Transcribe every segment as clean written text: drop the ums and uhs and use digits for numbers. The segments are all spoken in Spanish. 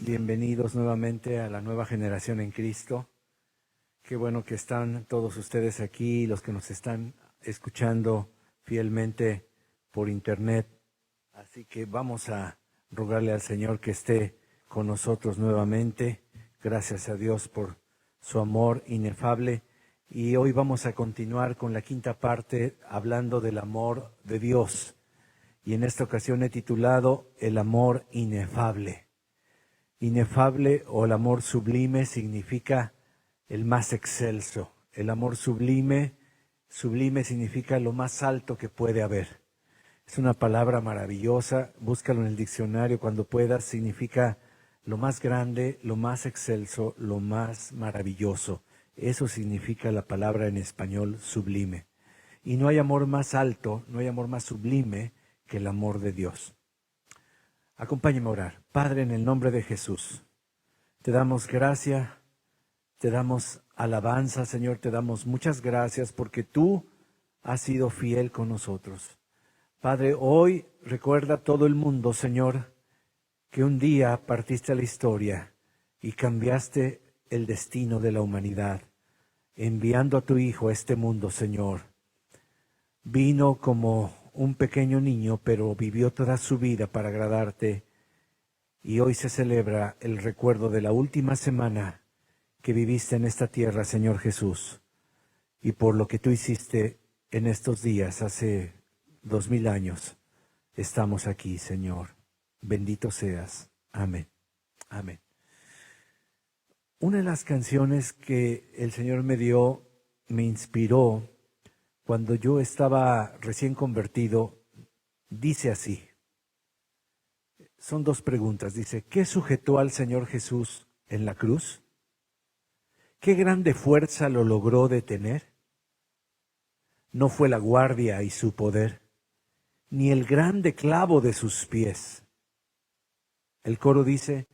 Bienvenidos nuevamente a la nueva generación en Cristo. Qué bueno que están todos ustedes aquí, los que nos están escuchando fielmente por internet. Así que vamos a rogarle al Señor que esté con nosotros nuevamente. Gracias a Dios por su amor inefable. Y hoy vamos a continuar con la quinta parte hablando del amor de Dios. Y en esta ocasión he titulado El amor inefable. Inefable o el amor sublime significa el más excelso. El amor sublime significa lo más alto que puede haber. Es una palabra maravillosa, búscalo en el diccionario cuando puedas, significa lo más grande, lo más excelso, lo más maravilloso. Eso significa la palabra en español sublime. Y no hay amor más alto, no hay amor más sublime que el amor de Dios. Acompáñeme a orar. Padre, en el nombre de Jesús, te damos gracia, te damos alabanza, Señor, te damos muchas gracias porque tú has sido fiel con nosotros. Padre, hoy recuerda a todo el mundo, Señor, que un día partiste a la historia y cambiaste el destino de la humanidad, enviando a tu Hijo a este mundo, Señor. Vino como un pequeño niño, pero vivió toda su vida para agradarte. Y hoy se celebra el recuerdo de la última semana que viviste en esta tierra, Señor Jesús. Y por lo que tú hiciste en estos días, hace 2000 años, estamos aquí, Señor. Bendito seas. Amén. Amén. Una de las canciones que el Señor me dio, me inspiró, cuando yo estaba recién convertido, dice así. Son dos preguntas. Dice, ¿qué sujetó al Señor Jesús en la cruz? ¿Qué grande fuerza lo logró detener? No fue la guardia y su poder, ni el grande clavo de sus pies. El coro dice,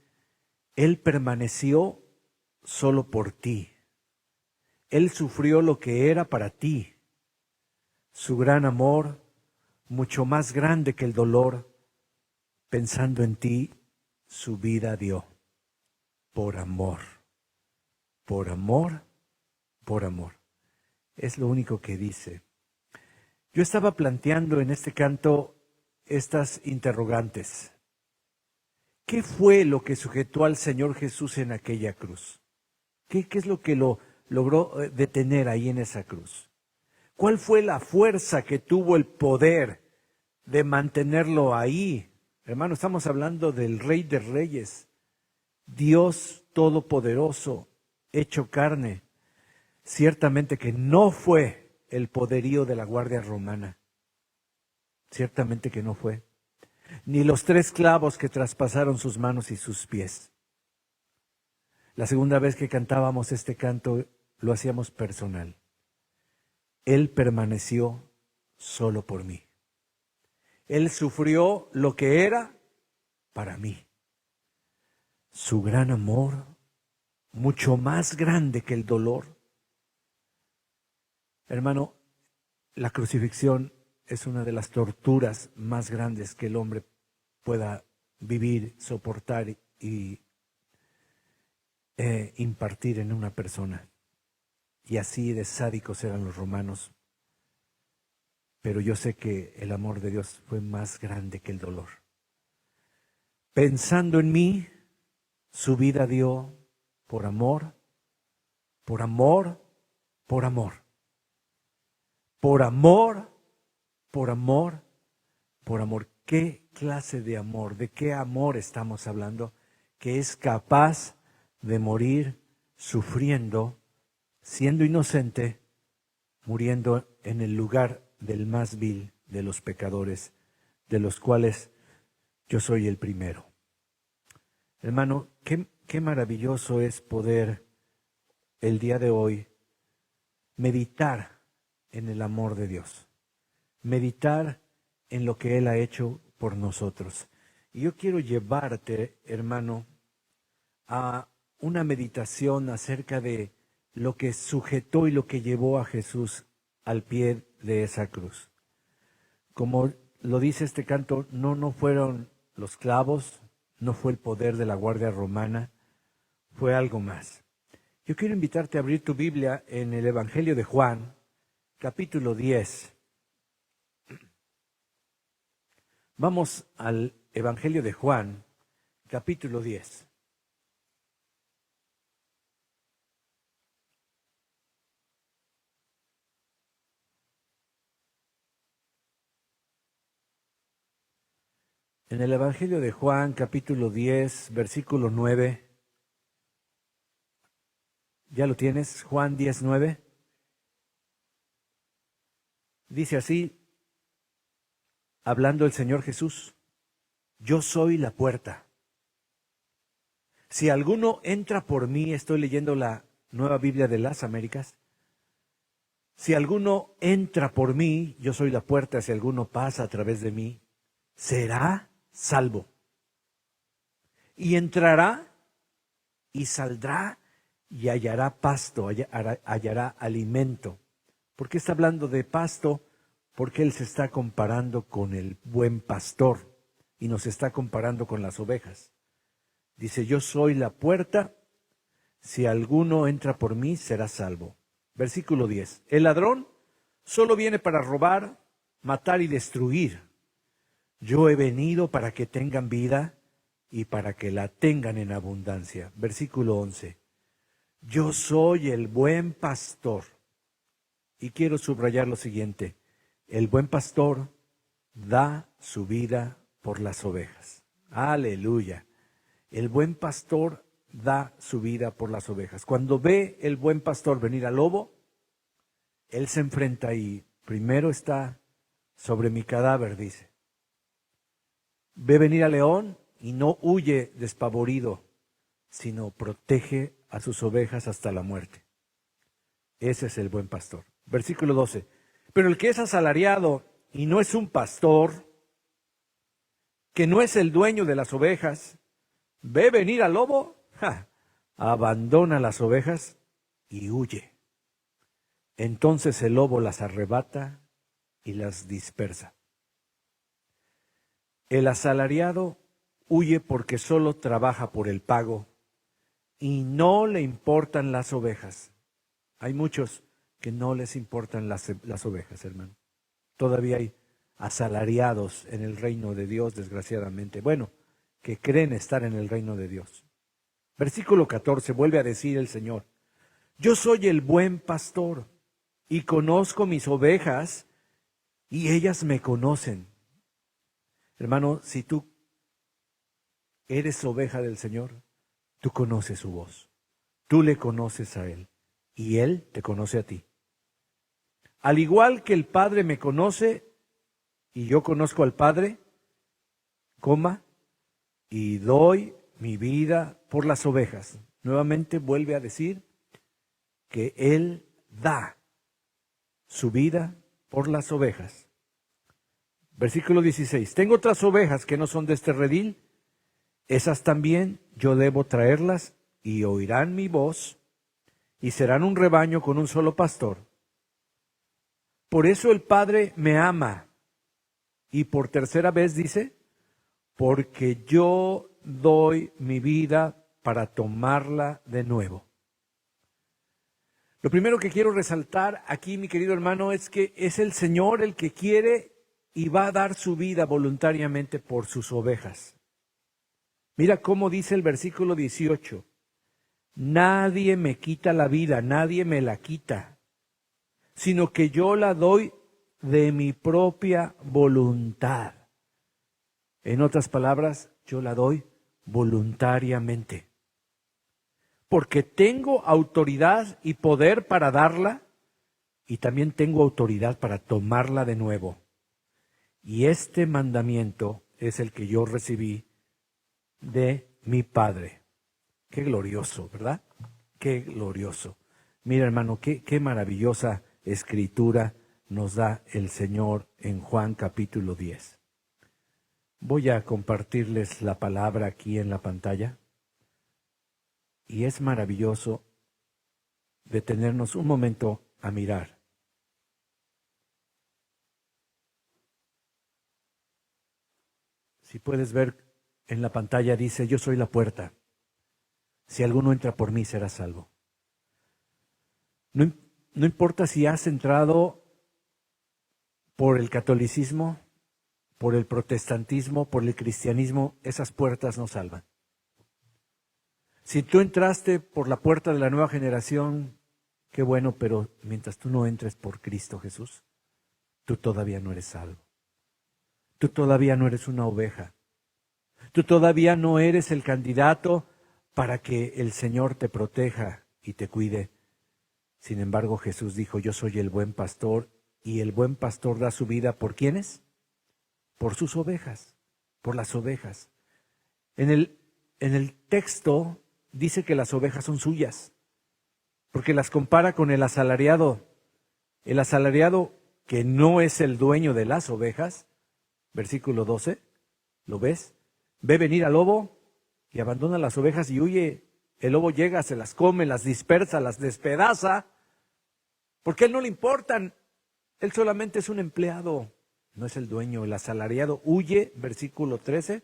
Él permaneció solo por ti. Él sufrió lo que era para ti. Su gran amor, mucho más grande que el dolor, pensando en ti, su vida dio. Por amor, por amor, por amor. Es lo único que dice. Yo estaba planteando en este canto estas interrogantes. ¿Qué fue lo que sujetó al Señor Jesús en aquella cruz? ¿Qué es lo que lo logró detener ahí en esa cruz? ¿Cuál fue la fuerza que tuvo el poder de mantenerlo ahí? Hermano, estamos hablando del Rey de Reyes, Dios Todopoderoso, hecho carne. Ciertamente que no fue el poderío de la Guardia Romana. Ciertamente que no fue. Ni los 3 clavos que traspasaron sus manos y sus pies. La segunda vez que cantábamos este canto, lo hacíamos personal. Él permaneció solo por mí. Él sufrió lo que era para mí. Su gran amor, mucho más grande que el dolor. Hermano, la crucifixión es una de las torturas más grandes que el hombre pueda vivir, soportar y impartir en una persona. Y así de sádicos eran los romanos. Pero yo sé que el amor de Dios fue más grande que el dolor. Pensando en mí, su vida dio por amor, por amor, por amor. Por amor, por amor, por amor. ¿Qué clase de amor? ¿De qué amor estamos hablando? Que es capaz de morir sufriendo, siendo inocente, muriendo en el lugar del más vil de los pecadores, de los cuales yo soy el primero. Hermano, qué maravilloso es poder el día de hoy meditar en el amor de Dios, meditar en lo que Él ha hecho por nosotros. Y yo quiero llevarte, hermano, a una meditación acerca de lo que sujetó y lo que llevó a Jesús al pie de esa cruz. Como lo dice este canto, no fueron los clavos, no fue el poder de la Guardia Romana, fue algo más. Yo quiero invitarte a abrir tu Biblia en el Evangelio de Juan, capítulo 10. Vamos al Evangelio de Juan, capítulo 10. En el Evangelio de Juan, capítulo 10, versículo 9. ¿Ya lo tienes? Juan 10, 9. Dice así, hablando el Señor Jesús: yo soy la puerta. Si alguno entra por mí, estoy leyendo la Nueva Biblia de las Américas. Si alguno entra por mí, yo soy la puerta, si alguno pasa a través de mí, será salvo. Y entrará y saldrá y hallará pasto, hallará alimento. ¿Por qué está hablando de pasto? Porque él se está comparando con el buen pastor y nos está comparando con las ovejas. Dice, yo soy la puerta, si alguno entra por mí, será salvo. Versículo 10. El ladrón solo viene para robar, matar y destruir. Yo he venido para que tengan vida y para que la tengan en abundancia. Versículo 11. Yo soy el buen pastor. Y quiero subrayar lo siguiente. El buen pastor da su vida por las ovejas. Aleluya. El buen pastor da su vida por las ovejas. Cuando ve el buen pastor venir al lobo, él se enfrenta y primero está sobre mi cadáver, dice. Ve venir al león y no huye despavorido, sino protege a sus ovejas hasta la muerte. Ese es el buen pastor. Versículo 12. Pero el que es asalariado y no es un pastor, que no es el dueño de las ovejas, ve venir al lobo, abandona las ovejas y huye. Entonces el lobo las arrebata y las dispersa. El asalariado huye porque solo trabaja por el pago y no le importan las ovejas. Hay muchos que no les importan las ovejas, hermano. Todavía hay asalariados en el reino de Dios, desgraciadamente. Bueno, que creen estar en el reino de Dios. Versículo 14, vuelve a decir el Señor: yo soy el buen pastor y conozco mis ovejas y ellas me conocen. Hermano, si tú eres oveja del Señor, tú conoces su voz. Tú le conoces a Él y Él te conoce a ti. Al igual que el Padre me conoce y yo conozco al Padre, y doy mi vida por las ovejas. Nuevamente vuelve a decir que Él da su vida por las ovejas. Versículo 16. Tengo otras ovejas que no son de este redil. Esas también yo debo traerlas y oirán mi voz y serán un rebaño con un solo pastor. Por eso el Padre me ama. Y por tercera vez dice, porque yo doy mi vida para tomarla de nuevo. Lo primero que quiero resaltar aquí, mi querido hermano, es que es el Señor el que quiere y va a dar su vida voluntariamente por sus ovejas. Mira cómo dice el versículo 18. Nadie me quita la vida, nadie me la quita, sino que yo la doy de mi propia voluntad. En otras palabras, yo la doy voluntariamente. Porque tengo autoridad y poder para darla y también tengo autoridad para tomarla de nuevo. Y este mandamiento es el que yo recibí de mi Padre. Qué glorioso, ¿verdad? Qué glorioso. Mira, hermano, qué maravillosa escritura nos da el Señor en Juan capítulo 10. Voy a compartirles la palabra aquí en la pantalla. Y es maravilloso detenernos un momento a mirar. Si puedes ver en la pantalla dice, yo soy la puerta. Si alguno entra por mí, será salvo. No importa si has entrado por el catolicismo, por el protestantismo, por el cristianismo, esas puertas no salvan. Si tú entraste por la puerta de la nueva generación, qué bueno, pero mientras tú no entres por Cristo Jesús, tú todavía no eres salvo. Tú todavía no eres una oveja. Tú todavía no eres el candidato para que el Señor te proteja y te cuide. Sin embargo, Jesús dijo, yo soy el buen pastor, y el buen pastor da su vida ¿por quiénes? Por sus ovejas, por las ovejas. En el texto dice que las ovejas son suyas, porque las compara con el asalariado. El asalariado que no es el dueño de las ovejas, versículo 12, ¿lo ves? Ve venir al lobo y abandona las ovejas y huye. El lobo llega, se las come, las dispersa, las despedaza, porque a él no le importan. Él solamente es un empleado, no es el dueño. El asalariado huye, versículo 13,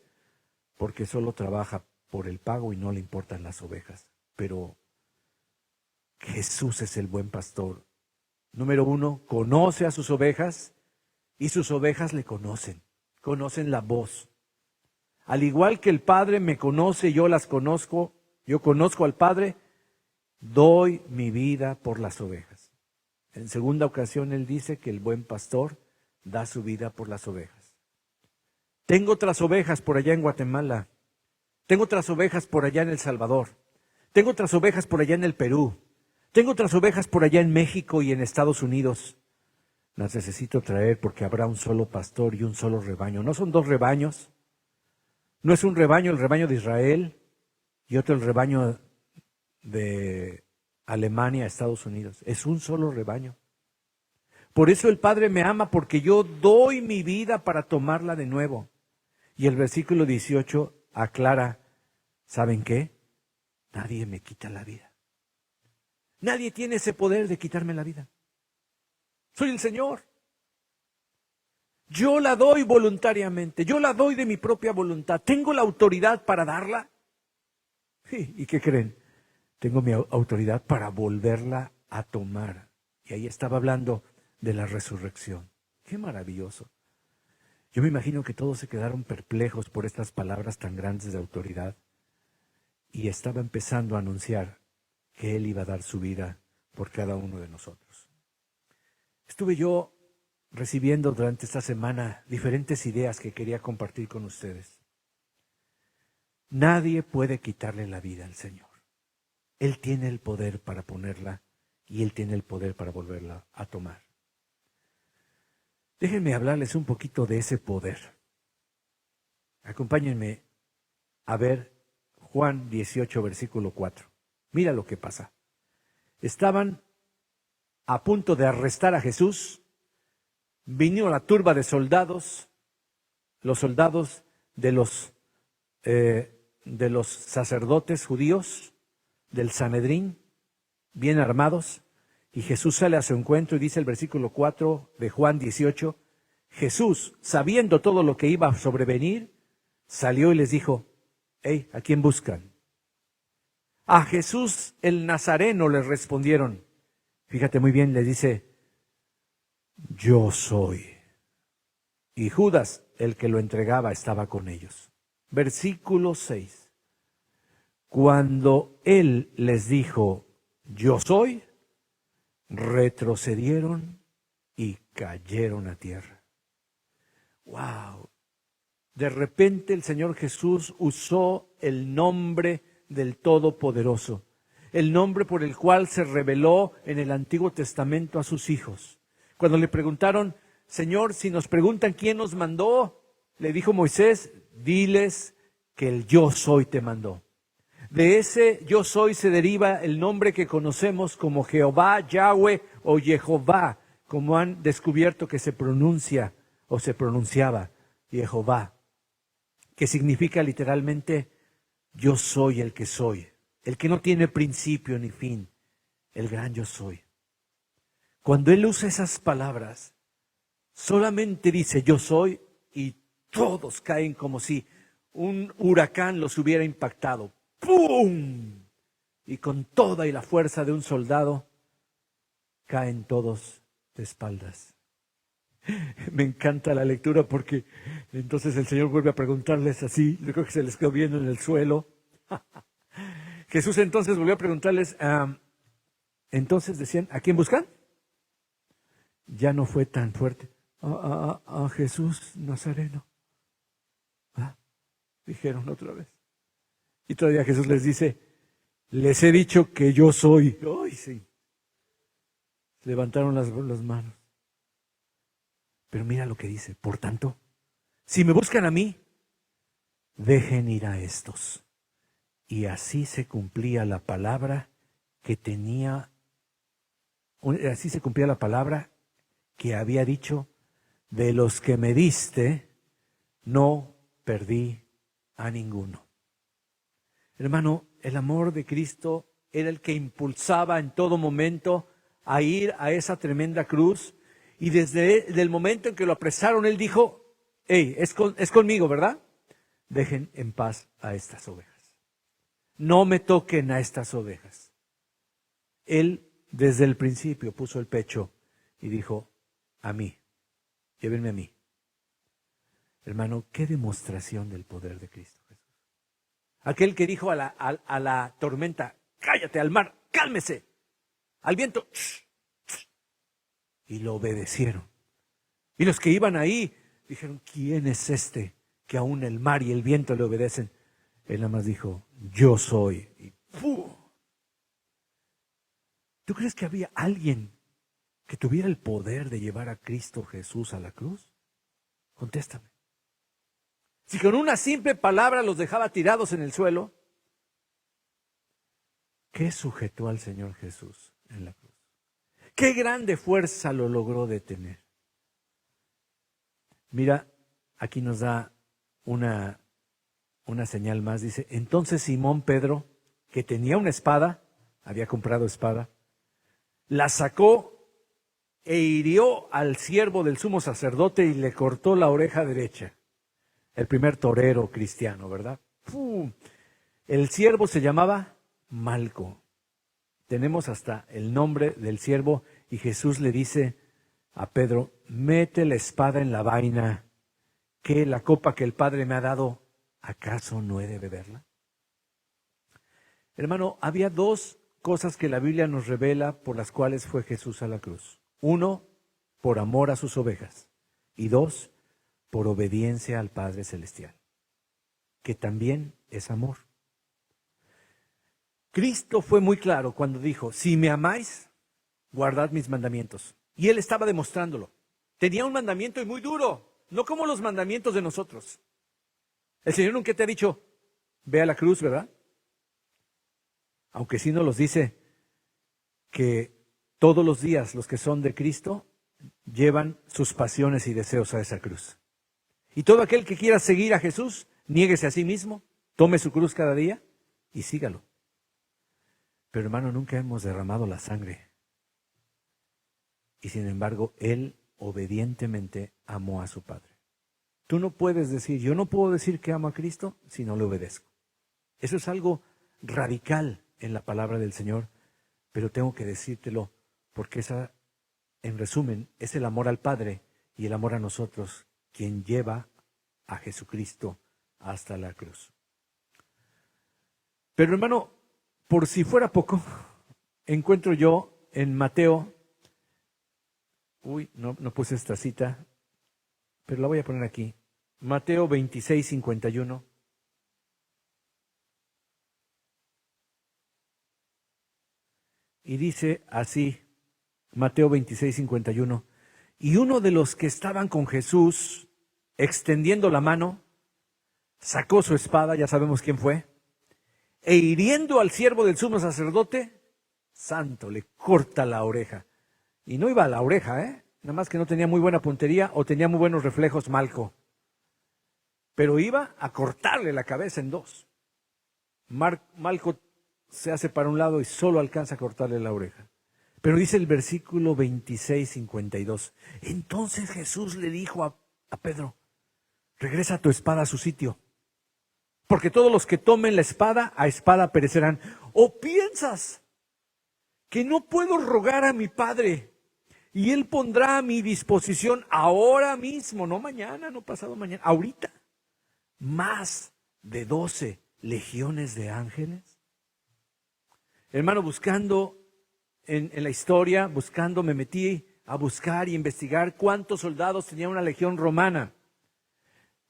porque solo trabaja por el pago y no le importan las ovejas. Pero Jesús es el buen pastor. Número 1, conoce a sus ovejas y sus ovejas le conocen la voz. Al igual que el Padre me conoce, yo las conozco, yo conozco al Padre, doy mi vida por las ovejas. En segunda ocasión él dice que el buen pastor da su vida por las ovejas. Tengo otras ovejas por allá en Guatemala, tengo otras ovejas por allá en El Salvador, tengo otras ovejas por allá en el Perú, tengo otras ovejas por allá en México y en Estados Unidos. Las necesito traer porque habrá un solo pastor y un solo rebaño. No son dos rebaños. No es un rebaño, el rebaño de Israel, y otro el rebaño de Alemania, Estados Unidos. Es un solo rebaño. Por eso el Padre me ama, porque yo doy mi vida para tomarla de nuevo. Y el versículo 18 aclara, ¿saben qué? Nadie me quita la vida. Nadie tiene ese poder de quitarme la vida. Soy el Señor. Yo la doy voluntariamente, yo la doy de mi propia voluntad. ¿Tengo la autoridad para darla? Sí, ¿y qué creen? Tengo mi autoridad para volverla a tomar. Y ahí estaba hablando de la resurrección. ¡Qué maravilloso! Yo me imagino que todos se quedaron perplejos por estas palabras tan grandes de autoridad. Y estaba empezando a anunciar que Él iba a dar su vida por cada uno de nosotros. Estuve yo recibiendo durante esta semana diferentes ideas que quería compartir con ustedes. Nadie puede quitarle la vida al Señor. Él tiene el poder para ponerla y Él tiene el poder para volverla a tomar. Déjenme hablarles un poquito de ese poder. Acompáñenme a ver Juan 18, versículo 4. Mira lo que pasa. Estaban a punto de arrestar a Jesús. Vino la turba de soldados, los soldados de los sacerdotes judíos, del Sanedrín, bien armados, y Jesús sale a su encuentro y dice el versículo 4 de Juan 18, Jesús, sabiendo todo lo que iba a sobrevenir, salió y les dijo, hey, ¿a quién buscan? A Jesús el Nazareno, les respondieron. Fíjate muy bien, les dice, yo soy. Y Judas, el que lo entregaba, estaba con ellos. Versículo 6. Cuando él les dijo, yo soy, retrocedieron y cayeron a tierra. ¡Wow! De repente el Señor Jesús usó el nombre del Todopoderoso, el nombre por el cual se reveló en el Antiguo Testamento a sus hijos. Cuando le preguntaron, Señor, si nos preguntan quién nos mandó, le dijo Moisés, diles que el yo soy te mandó. De ese yo soy se deriva el nombre que conocemos como Jehová, Yahweh o Jehová, como han descubierto que se pronuncia o se pronunciaba Jehová, que significa literalmente yo soy el que soy, el que no tiene principio ni fin, el gran yo soy. Cuando él usa esas palabras, solamente dice yo soy y todos caen como si un huracán los hubiera impactado. ¡Pum! Y con toda y la fuerza de un soldado, caen todos de espaldas. Me encanta la lectura porque entonces el Señor vuelve a preguntarles así, yo creo que se les quedó viendo en el suelo. Jesús entonces volvió a preguntarles, entonces decían, ¿a quién buscan? Ya no fue tan fuerte. A Jesús Nazareno. Dijeron otra vez. Y todavía Jesús les dice, les he dicho que yo soy. ¡Ay, sí! Levantaron las manos. Pero mira lo que dice. Por tanto, si me buscan a mí, dejen ir a estos. Y así se cumplía la palabra así se cumplía la palabra que había dicho, de los que me diste, no perdí a ninguno. Hermano, el amor de Cristo era el que impulsaba en todo momento a ir a esa tremenda cruz. Y desde el momento en que lo apresaron, Él dijo, hey, es conmigo, ¿verdad? Dejen en paz a estas ovejas. No me toquen a estas ovejas. Él desde el principio puso el pecho y dijo, a mí, llévenme a mí. Hermano, qué demostración del poder de Cristo Jesús. Aquel que dijo a la tormenta, cállate, al mar, cálmese, al viento, y lo obedecieron. Y los que iban ahí dijeron, ¿quién es este que aún el mar y el viento le obedecen? Él nada más dijo, yo soy. Y ¡pum! ¿Tú crees que había alguien que tuviera el poder de llevar a Cristo Jesús a la cruz? Contéstame. Si con una simple palabra los dejaba tirados en el suelo, ¿qué sujetó al Señor Jesús en la cruz? ¿Qué grande fuerza lo logró detener? Mira, aquí nos da una señal más. Dice, entonces Simón Pedro, que tenía una espada, había comprado espada, la sacó e hirió al siervo del sumo sacerdote y le cortó la oreja derecha. El primer torero cristiano, ¿verdad? ¡Pum! El siervo se llamaba Malco. Tenemos hasta el nombre del siervo y Jesús le dice a Pedro, mete la espada en la vaina, que la copa que el Padre me ha dado, ¿acaso no he de beberla? Hermano, había dos cosas que la Biblia nos revela por las cuales fue Jesús a la cruz. Uno, por amor a sus ovejas. Y dos, por obediencia al Padre Celestial, que también es amor. Cristo fue muy claro cuando dijo, si me amáis, guardad mis mandamientos. Y Él estaba demostrándolo. Tenía un mandamiento y muy duro, no como los mandamientos de nosotros. El Señor nunca te ha dicho, ve a la cruz, ¿verdad? Aunque sí nos los dice que todos los días los que son de Cristo llevan sus pasiones y deseos a esa cruz. Y todo aquel que quiera seguir a Jesús, niéguese a sí mismo, tome su cruz cada día y sígalo. Pero hermano, nunca hemos derramado la sangre. Y sin embargo, Él obedientemente amó a su Padre. Tú no puedes decir, yo no puedo decir que amo a Cristo si no le obedezco. Eso es algo radical en la palabra del Señor, pero tengo que decírtelo porque esa, en resumen, es el amor al Padre y el amor a nosotros quien lleva a Jesucristo hasta la cruz. Pero hermano, por si fuera poco, encuentro yo en Mateo, no puse esta cita, pero la voy a poner aquí, Mateo 26:51. Y dice así, Mateo 26:51, y uno de los que estaban con Jesús, extendiendo la mano, sacó su espada, ya sabemos quién fue, e hiriendo al siervo del sumo sacerdote, santo, le corta la oreja. Y no iba a la oreja, nada más que no tenía muy buena puntería o tenía muy buenos reflejos Malco. Pero iba a cortarle la cabeza en dos. Malco se hace para un lado y solo alcanza a cortarle la oreja. Pero dice el versículo 26:52. Entonces Jesús le dijo a Pedro, regresa tu espada a su sitio, porque todos los que tomen la espada, a espada perecerán. ¿O piensas que no puedo rogar a mi Padre y Él pondrá a mi disposición ahora mismo, no mañana, no pasado mañana, ahorita, más de 12 legiones de ángeles? Hermano, buscando en la historia, me metí a buscar y investigar cuántos soldados tenía una legión romana.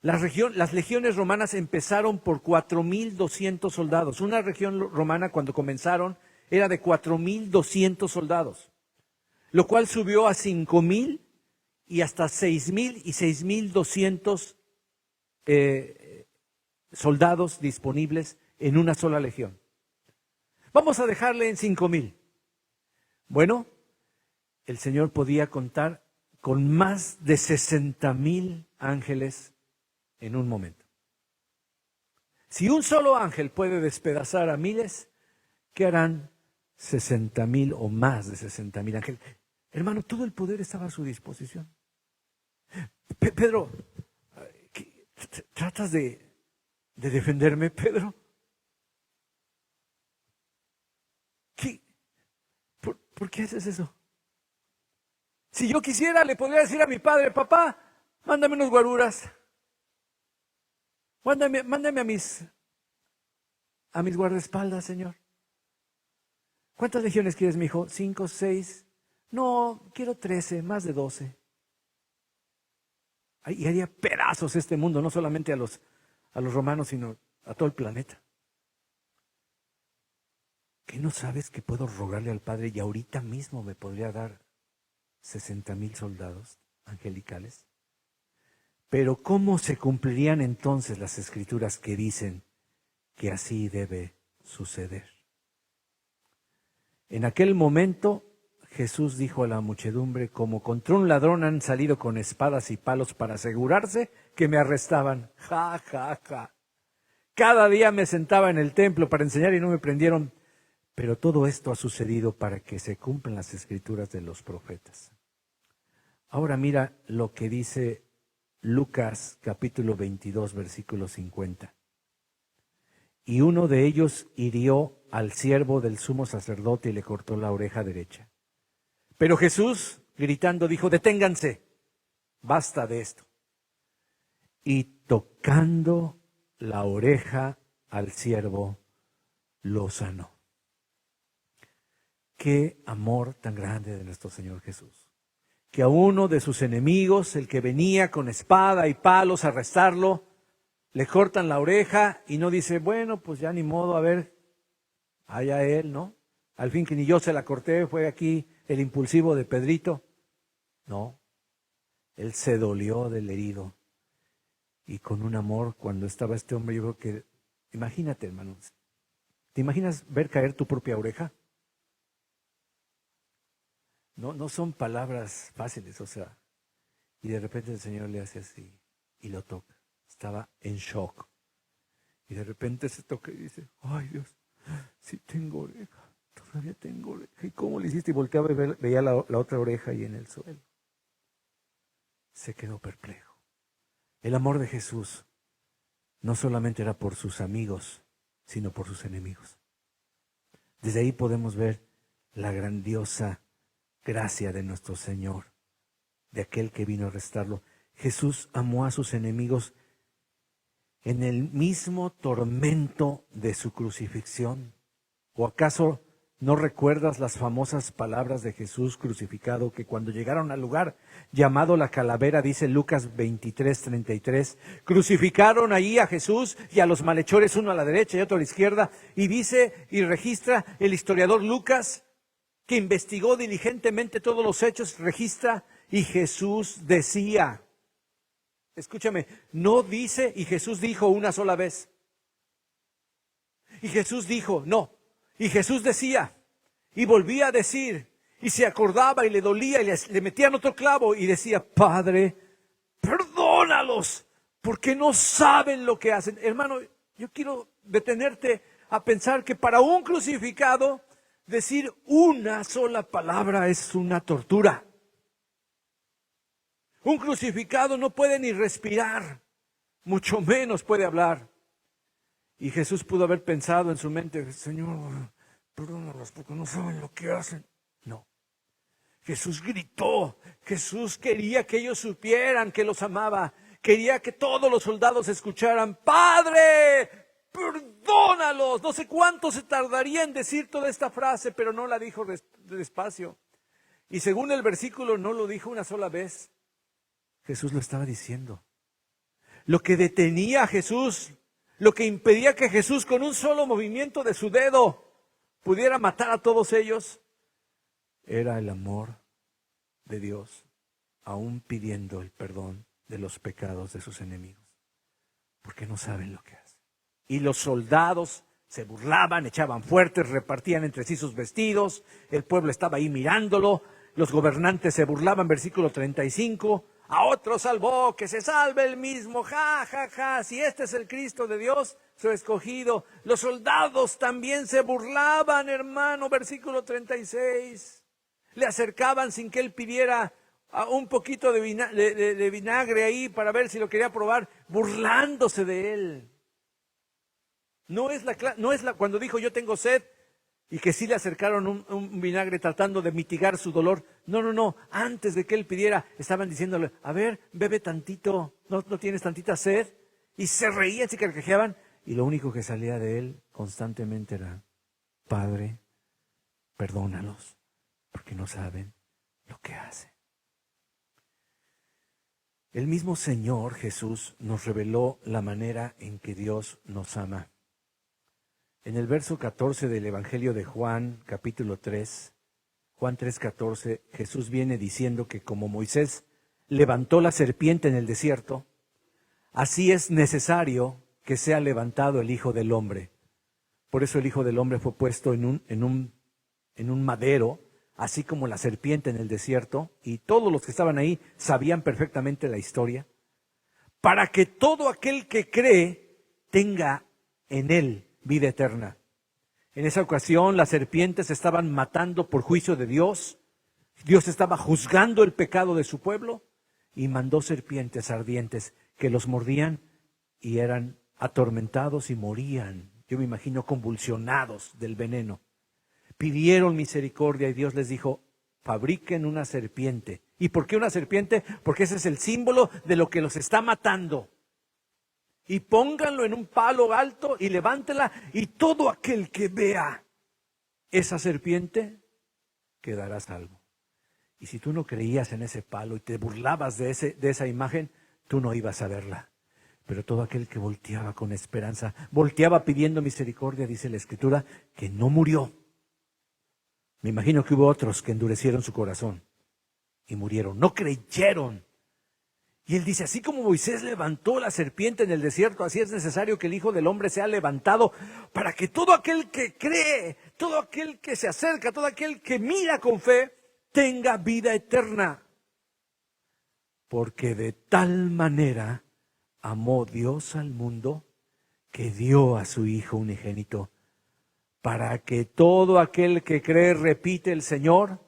Las legiones romanas empezaron por 4,200 soldados. Una legión romana cuando comenzaron era de 4,200 soldados, lo cual subió a 5,000 y hasta 6,000 y 6,200 soldados disponibles en una sola legión. Vamos a dejarle en 5,000. Bueno, el Señor podía contar con más de 60,000 ángeles en un momento. Si un solo ángel puede despedazar a miles, ¿qué harán 60,000 o más de 60,000 ángeles? Hermano, todo el poder estaba a su disposición. Pedro, ¿tratas de defenderme, Pedro? ¿Por qué haces eso? Si yo quisiera, le podría decir a mi padre: papá, mándame unos guaruras. Mándame a mis guardaespaldas, Señor. ¿Cuántas legiones quieres, mi hijo? 5, 6. No, quiero 13, más de 12. Y haría pedazos este mundo, no solamente a los romanos, sino a todo el planeta. ¿Qué no sabes que puedo rogarle al Padre y ahorita mismo me podría dar 60,000 soldados angelicales? Pero ¿cómo se cumplirían entonces las escrituras que dicen que así debe suceder? En aquel momento Jesús dijo a la muchedumbre: como contra un ladrón han salido con espadas y palos para asegurarse que me arrestaban. Ja, ja, ja. Cada día me sentaba en el templo para enseñar y no me prendieron. Pero todo esto ha sucedido para que se cumplan las escrituras de los profetas. Ahora mira lo que dice Lucas capítulo 22, versículo 50. Y uno de ellos hirió al siervo del sumo sacerdote y le cortó la oreja derecha. Pero Jesús, gritando, dijo: deténganse, basta de esto. Y tocando la oreja al siervo, lo sanó. Qué amor tan grande de nuestro Señor Jesús, que a uno de sus enemigos, el que venía con espada y palos a arrestarlo, le cortan la oreja y no dice: bueno, pues ya ni modo, a ver, allá él, ¿no? Al fin que ni yo se la corté, fue aquí el impulsivo de Pedrito. No, él se dolió del herido. Y con un amor, cuando estaba este hombre, yo creo que, imagínate, hermanos, ¿te imaginas ver caer tu propia oreja? No son palabras fáciles, o sea, y de repente el Señor le hace así y lo toca. Estaba en shock. Y de repente se toca y dice: ay Dios, sí tengo oreja, todavía tengo oreja. ¿Y cómo le hiciste? Y volteaba y veía la otra oreja ahí en el suelo. Se quedó perplejo. El amor de Jesús no solamente era por sus amigos, sino por sus enemigos. Desde ahí podemos ver la grandiosa gracia de nuestro Señor, de aquel que vino a restarlo. Jesús amó a sus enemigos en el mismo tormento de su crucifixión. ¿O acaso no recuerdas las famosas palabras de Jesús crucificado, que cuando llegaron al lugar llamado la Calavera, dice Lucas 23:33, crucificaron ahí a Jesús y a los malhechores, uno a la derecha y otro a la izquierda? Y dice y registra el historiador Lucas, que investigó diligentemente todos los hechos, registra: y Jesús decía. Escúchame, no dice y Jesús dijo una sola vez. Y Jesús dijo, no. Y Jesús decía, y volvía a decir, y se acordaba y le dolía, y le metían otro clavo y decía: Padre, perdónalos, porque no saben lo que hacen. Hermano, yo quiero detenerte a pensar que para un crucificado, decir una sola palabra es una tortura. Un crucificado no puede ni respirar, mucho menos puede hablar. Y Jesús pudo haber pensado en su mente, Señor, perdónalos porque no saben lo que hacen. No. Jesús gritó. Jesús quería que ellos supieran que los amaba. Quería que todos los soldados escucharan, Padre, perdónalos. No sé cuánto se tardaría en decir toda esta frase, pero no la dijo despacio. Y según el versículo, no lo dijo una sola vez. Jesús lo estaba diciendo. Lo que detenía a Jesús, lo que impedía que Jesús con un solo movimiento de su dedo pudiera matar a todos ellos, era el amor de Dios, aún pidiendo el perdón de los pecados de sus enemigos, porque no saben lo que hacen. Y los soldados se burlaban, echaban fuertes, repartían entre sí sus vestidos, el pueblo estaba ahí mirándolo, los gobernantes se burlaban, versículo 35, a otro salvó, que se salve el mismo, ja, ja, ja, si este es el Cristo de Dios, su escogido. Los soldados también se burlaban, hermano, versículo 36. Le acercaban sin que él pidiera un poquito de vinagre ahí para ver si lo quería probar, burlándose de él. No es cuando dijo yo tengo sed y que sí le acercaron un vinagre tratando de mitigar su dolor. No. Antes de que él pidiera, estaban diciéndole, a ver, bebe tantito, ¿no tienes tantita sed? Y se reían, se carcajeaban. Y lo único que salía de él constantemente era, Padre, perdónalos, porque no saben lo que hacen. El mismo Señor Jesús nos reveló la manera en que Dios nos ama. En el verso 14 del Evangelio de Juan, capítulo 3, Juan 3:14, Jesús viene diciendo que como Moisés levantó la serpiente en el desierto, así es necesario que sea levantado el Hijo del Hombre. Por eso el Hijo del Hombre fue puesto en un madero, así como la serpiente en el desierto, y todos los que estaban ahí sabían perfectamente la historia, para que todo aquel que cree tenga en él vida eterna. En esa ocasión las serpientes estaban matando por juicio de Dios. Dios estaba juzgando el pecado de su pueblo y mandó serpientes ardientes que los mordían y eran atormentados y morían. Yo me imagino convulsionados del veneno. Pidieron misericordia y Dios les dijo, fabriquen una serpiente. ¿Y por qué una serpiente? Porque ese es el símbolo de lo que los está matando. Y pónganlo en un palo alto y levántela, y todo aquel que vea esa serpiente quedará salvo. Y si tú no creías en ese palo y te burlabas de esa imagen, tú no ibas a verla. Pero todo aquel que volteaba con esperanza, volteaba pidiendo misericordia, dice la Escritura, que no murió. Me imagino que hubo otros que endurecieron su corazón y murieron, no creyeron. Y él dice, así como Moisés levantó la serpiente en el desierto, así es necesario que el Hijo del Hombre sea levantado para que todo aquel que cree, todo aquel que se acerca, todo aquel que mira con fe, tenga vida eterna. Porque de tal manera amó Dios al mundo que dio a su Hijo unigénito, para que todo aquel que cree, repite el Señor,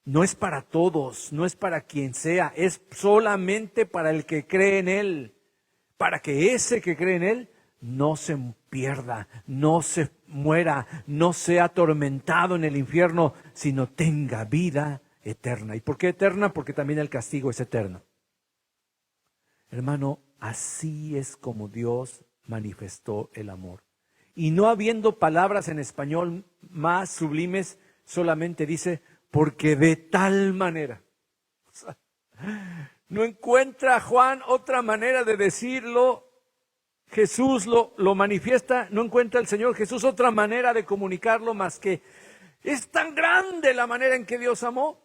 no es para todos, no es para quien sea, es solamente para el que cree en Él, para que ese que cree en Él no se pierda, no se muera, no sea atormentado en el infierno, sino tenga vida eterna. ¿Y por qué eterna? Porque también el castigo es eterno. Hermano, así es como Dios manifestó el amor. Y no habiendo palabras en español más sublimes, solamente dice, porque de tal manera. O sea, no encuentra Juan otra manera de decirlo. Jesús lo manifiesta, no encuentra el Señor Jesús otra manera de comunicarlo más que es tan grande la manera en que Dios amó,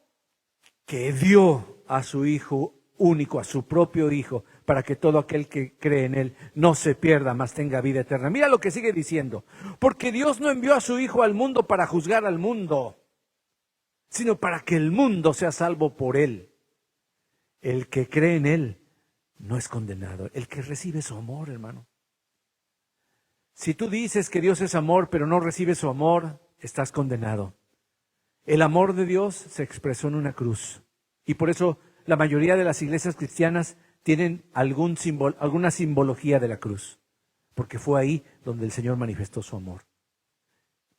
que dio a su Hijo único, a su propio Hijo, para que todo aquel que cree en Él no se pierda, mas tenga vida eterna. Mira lo que sigue diciendo, porque Dios no envió a su Hijo al mundo para juzgar al mundo, sino para que el mundo sea salvo por Él. El que cree en Él no es condenado, el que recibe su amor, hermano. Si tú dices que Dios es amor, pero no recibes su amor, estás condenado. El amor de Dios se expresó en una cruz. Y por eso la mayoría de las iglesias cristianas tienen alguna simbología de la cruz. porque fue ahí donde el Señor manifestó su amor.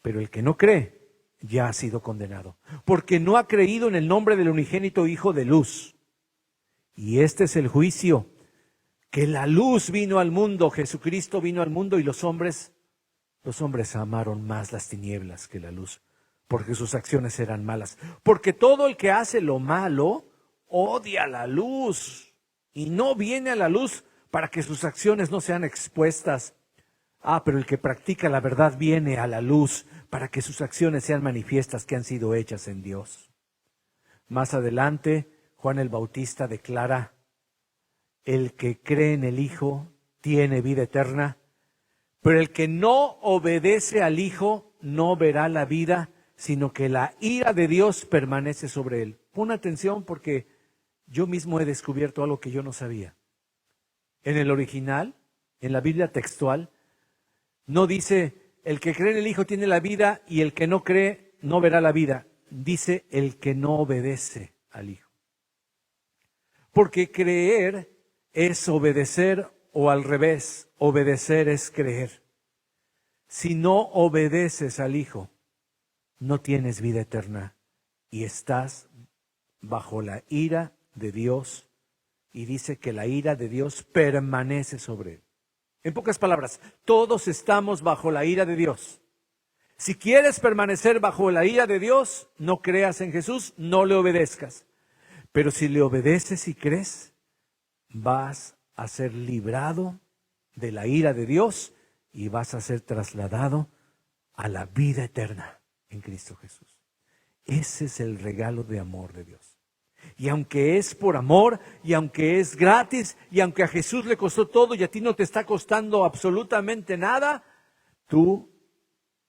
Pero el que no cree ya ha sido condenado, porque no ha creído en el nombre del unigénito Hijo de luz. Y este es el juicio, que la luz vino al mundo, Jesucristo vino al mundo, y los hombres amaron más las tinieblas que la luz, porque sus acciones eran malas. Porque todo el que hace lo malo odia la luz y no viene a la luz para que sus acciones no sean expuestas. Pero el que practica la verdad viene a la luz para que sus acciones sean manifiestas, que han sido hechas en Dios. Más adelante, Juan el Bautista declara: el que cree en el Hijo tiene vida eterna, pero el que no obedece al Hijo no verá la vida, sino que la ira de Dios permanece sobre él. Pon atención, porque yo mismo he descubierto algo que yo no sabía. En el original, en la Biblia textual, no dice el que cree en el Hijo tiene la vida y el que no cree no verá la vida. Dice el que no obedece al Hijo. Porque creer es obedecer, o al revés, obedecer es creer. Si no obedeces al Hijo, no tienes vida eterna y estás bajo la ira de Dios, y dice que la ira de Dios permanece sobre él. En pocas palabras, todos estamos bajo la ira de Dios. Si quieres permanecer bajo la ira de Dios, no creas en Jesús, no le obedezcas. Pero si le obedeces y crees, vas a ser librado de la ira de Dios y vas a ser trasladado a la vida eterna en Cristo Jesús. Ese es el regalo de amor de Dios. Y aunque es por amor, y aunque es gratis, y aunque a Jesús le costó todo y a ti no te está costando absolutamente nada, tú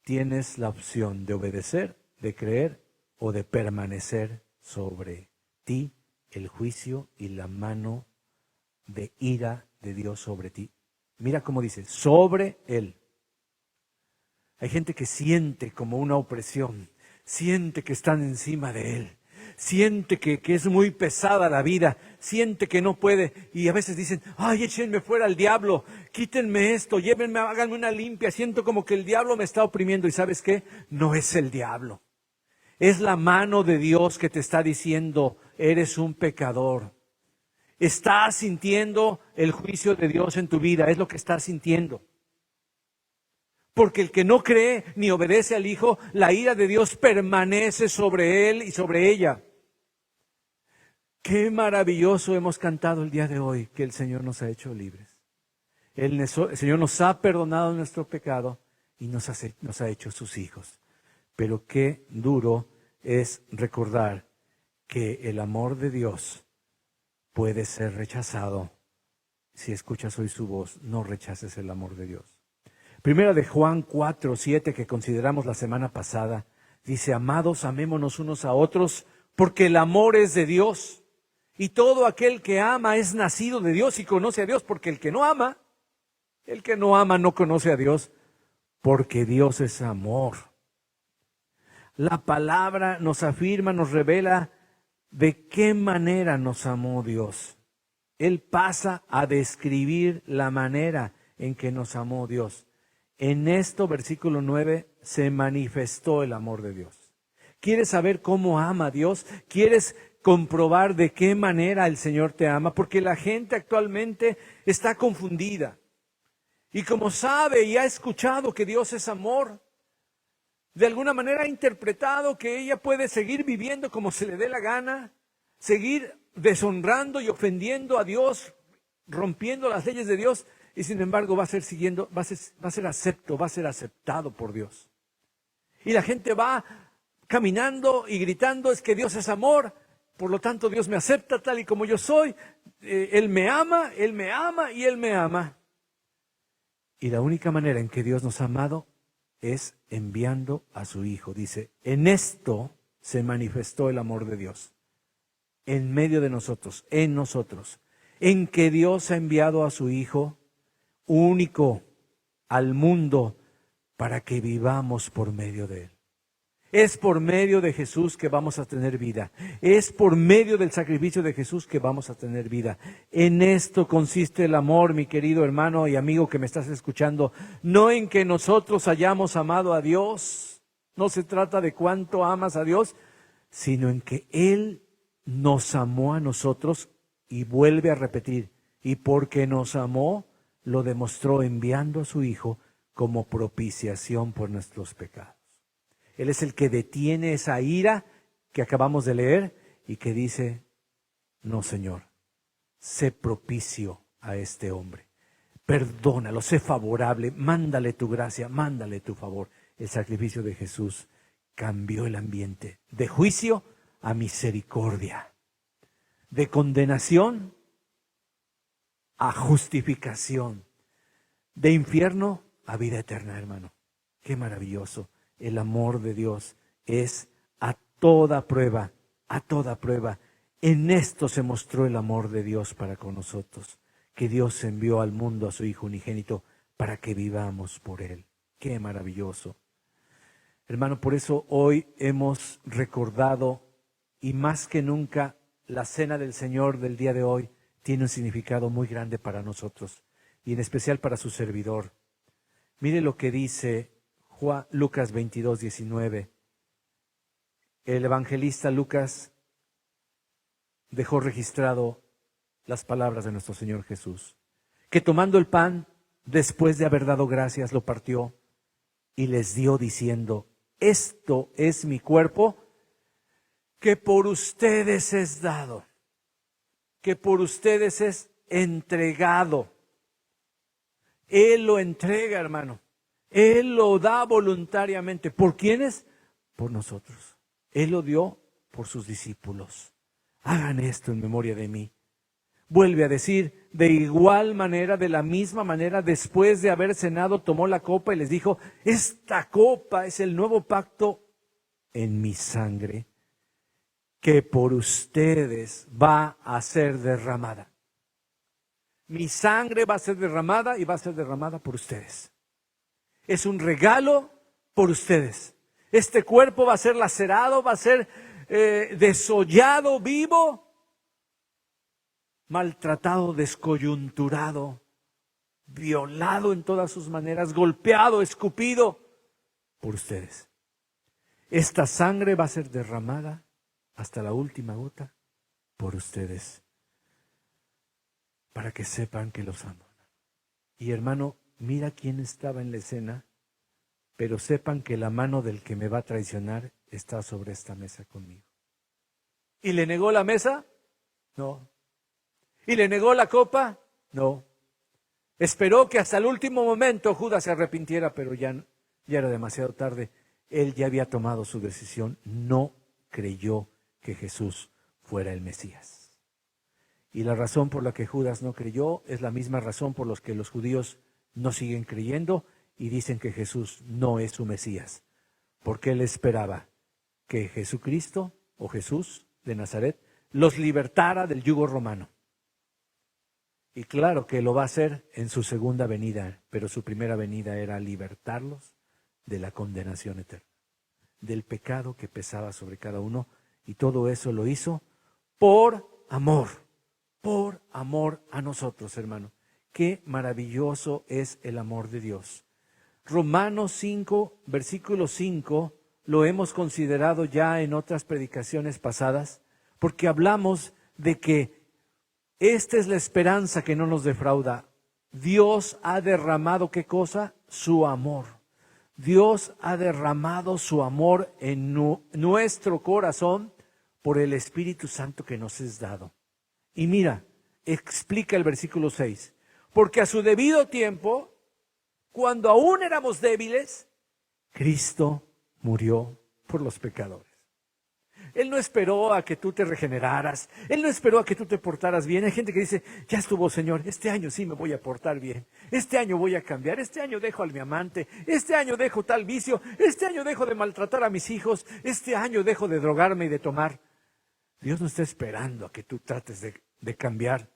tienes la opción de obedecer, de creer o de permanecer sobre ti el juicio y la mano de ira de Dios sobre ti. Mira cómo dice, sobre él. Hay gente que siente como una opresión, siente que están encima de él, siente que es muy pesada la vida, siente que no puede, y a veces dicen, ay, échenme fuera al diablo, quítenme esto, llévenme, háganme una limpia, siento como que el diablo me está oprimiendo. ¿Y sabes qué? No es el diablo, es la mano de Dios que te está diciendo, eres un pecador. Estás sintiendo el juicio de Dios en tu vida, es lo que estás sintiendo. Porque el que no cree ni obedece al Hijo, la ira de Dios permanece sobre él y sobre ella. Qué maravilloso hemos cantado el día de hoy, que el Señor nos ha hecho libres. El Señor nos ha perdonado nuestro pecado y nos ha hecho sus hijos. Pero qué duro es recordar que el amor de Dios puede ser rechazado. Si escuchas hoy su voz, no rechaces el amor de Dios. Primera de Juan 4:7, que consideramos la semana pasada, dice: amados, amémonos unos a otros, porque el amor es de Dios, y todo aquel que ama es nacido de Dios y conoce a Dios, porque el que no ama no conoce a Dios, porque Dios es amor. La palabra nos afirma, nos revela de qué manera nos amó Dios. Él pasa a describir la manera en que nos amó Dios. En esto, versículo 9, se manifestó el amor de Dios. ¿Quieres saber cómo ama a Dios? ¿Quieres comprobar de qué manera el Señor te ama? Porque la gente actualmente está confundida. Y como sabe y ha escuchado que Dios es amor, de alguna manera ha interpretado que ella puede seguir viviendo como se le dé la gana, seguir deshonrando y ofendiendo a Dios, rompiendo las leyes de Dios, y sin embargo va a ser aceptado por Dios. Y la gente va caminando y gritando, es que Dios es amor, por lo tanto Dios me acepta tal y como yo soy, Él me ama y Él me ama. Y la única manera en que Dios nos ha amado es enviando a su Hijo. Dice, en esto se manifestó el amor de Dios, en medio de nosotros, en nosotros, en que Dios ha enviado a su Hijo único al mundo para que vivamos por medio de Él. Es por medio de Jesús que vamos a tener vida. Es por medio del sacrificio de Jesús que vamos a tener vida. En esto consiste el amor, mi querido hermano y amigo que me estás escuchando. No en que nosotros hayamos amado a Dios. No se trata de cuánto amas a Dios, sino en que Él nos amó a nosotros y vuelve a repetir. Y porque nos amó, lo demostró enviando a su Hijo como propiciación por nuestros pecados. Él es el que detiene esa ira que acabamos de leer y que dice, no, Señor, sé propicio a este hombre. Perdónalo, sé favorable, mándale tu gracia, mándale tu favor. El sacrificio de Jesús cambió el ambiente de juicio a misericordia, de condenación a justificación, de infierno a vida eterna, hermano. Qué maravilloso. El amor de Dios es a toda prueba, a toda prueba. En esto se mostró el amor de Dios para con nosotros, que Dios envió al mundo a su Hijo unigénito para que vivamos por Él. Qué maravilloso. Hermano, por eso hoy hemos recordado, y más que nunca, la cena del Señor del día de hoy tiene un significado muy grande para nosotros, y en especial para su servidor. Mire lo que dice Lucas 22, 19. El evangelista Lucas dejó registrado las palabras de nuestro Señor Jesús, que tomando el pan, después de haber dado gracias, lo partió y les dio diciendo, esto es mi cuerpo, que por ustedes es dado, que por ustedes es entregado. Él lo entrega, hermano. Él lo da voluntariamente. ¿Por quiénes? Por nosotros. Él lo dio por sus discípulos. Hagan esto en memoria de mí. Vuelve a decir, de igual manera, de la misma manera, después de haber cenado, tomó la copa y les dijo, esta copa es el nuevo pacto en mi sangre, que por ustedes va a ser derramada. Mi sangre va a ser derramada y va a ser derramada por ustedes. Es un regalo por ustedes. Este cuerpo va a ser lacerado, va a ser desollado vivo, maltratado, descoyunturado, violado en todas sus maneras, golpeado, escupido por ustedes. Esta sangre va a ser derramada hasta la última gota por ustedes, para que sepan que los amo. Y hermano, mira quién estaba en la escena, pero sepan que la mano del que me va a traicionar está sobre esta mesa conmigo. ¿Y le negó la mesa? No. ¿Y le negó la copa? No. Esperó que hasta el último momento Judas se arrepintiera, pero ya era demasiado tarde. Él ya había tomado su decisión. No creyó que Jesús fuera el Mesías. Y la razón por la que Judas no creyó es la misma razón por la que los judíos no siguen creyendo y dicen que Jesús no es su Mesías. Porque él esperaba que Jesucristo o Jesús de Nazaret los libertara del yugo romano. Y claro que lo va a hacer en su segunda venida, pero su primera venida era libertarlos de la condenación eterna, del pecado que pesaba sobre cada uno, y todo eso lo hizo por amor a nosotros, hermano. Qué maravilloso es el amor de Dios. Romanos 5, versículo 5, lo hemos considerado ya en otras predicaciones pasadas, porque hablamos de que esta es la esperanza que no nos defrauda. Dios ha derramado, ¿qué cosa? Su amor. Dios ha derramado su amor en nuestro corazón por el Espíritu Santo que nos es dado. Y mira, explica el versículo 6. Porque a su debido tiempo, cuando aún éramos débiles, Cristo murió por los pecadores. Él no esperó a que tú te regeneraras. Él no esperó a que tú te portaras bien. Hay gente que dice, ya estuvo, Señor, este año sí me voy a portar bien. Este año voy a cambiar. Este año dejo a mi amante. Este año dejo tal vicio. Este año dejo de maltratar a mis hijos. Este año dejo de drogarme y de tomar. Dios no está esperando a que tú trates de cambiar.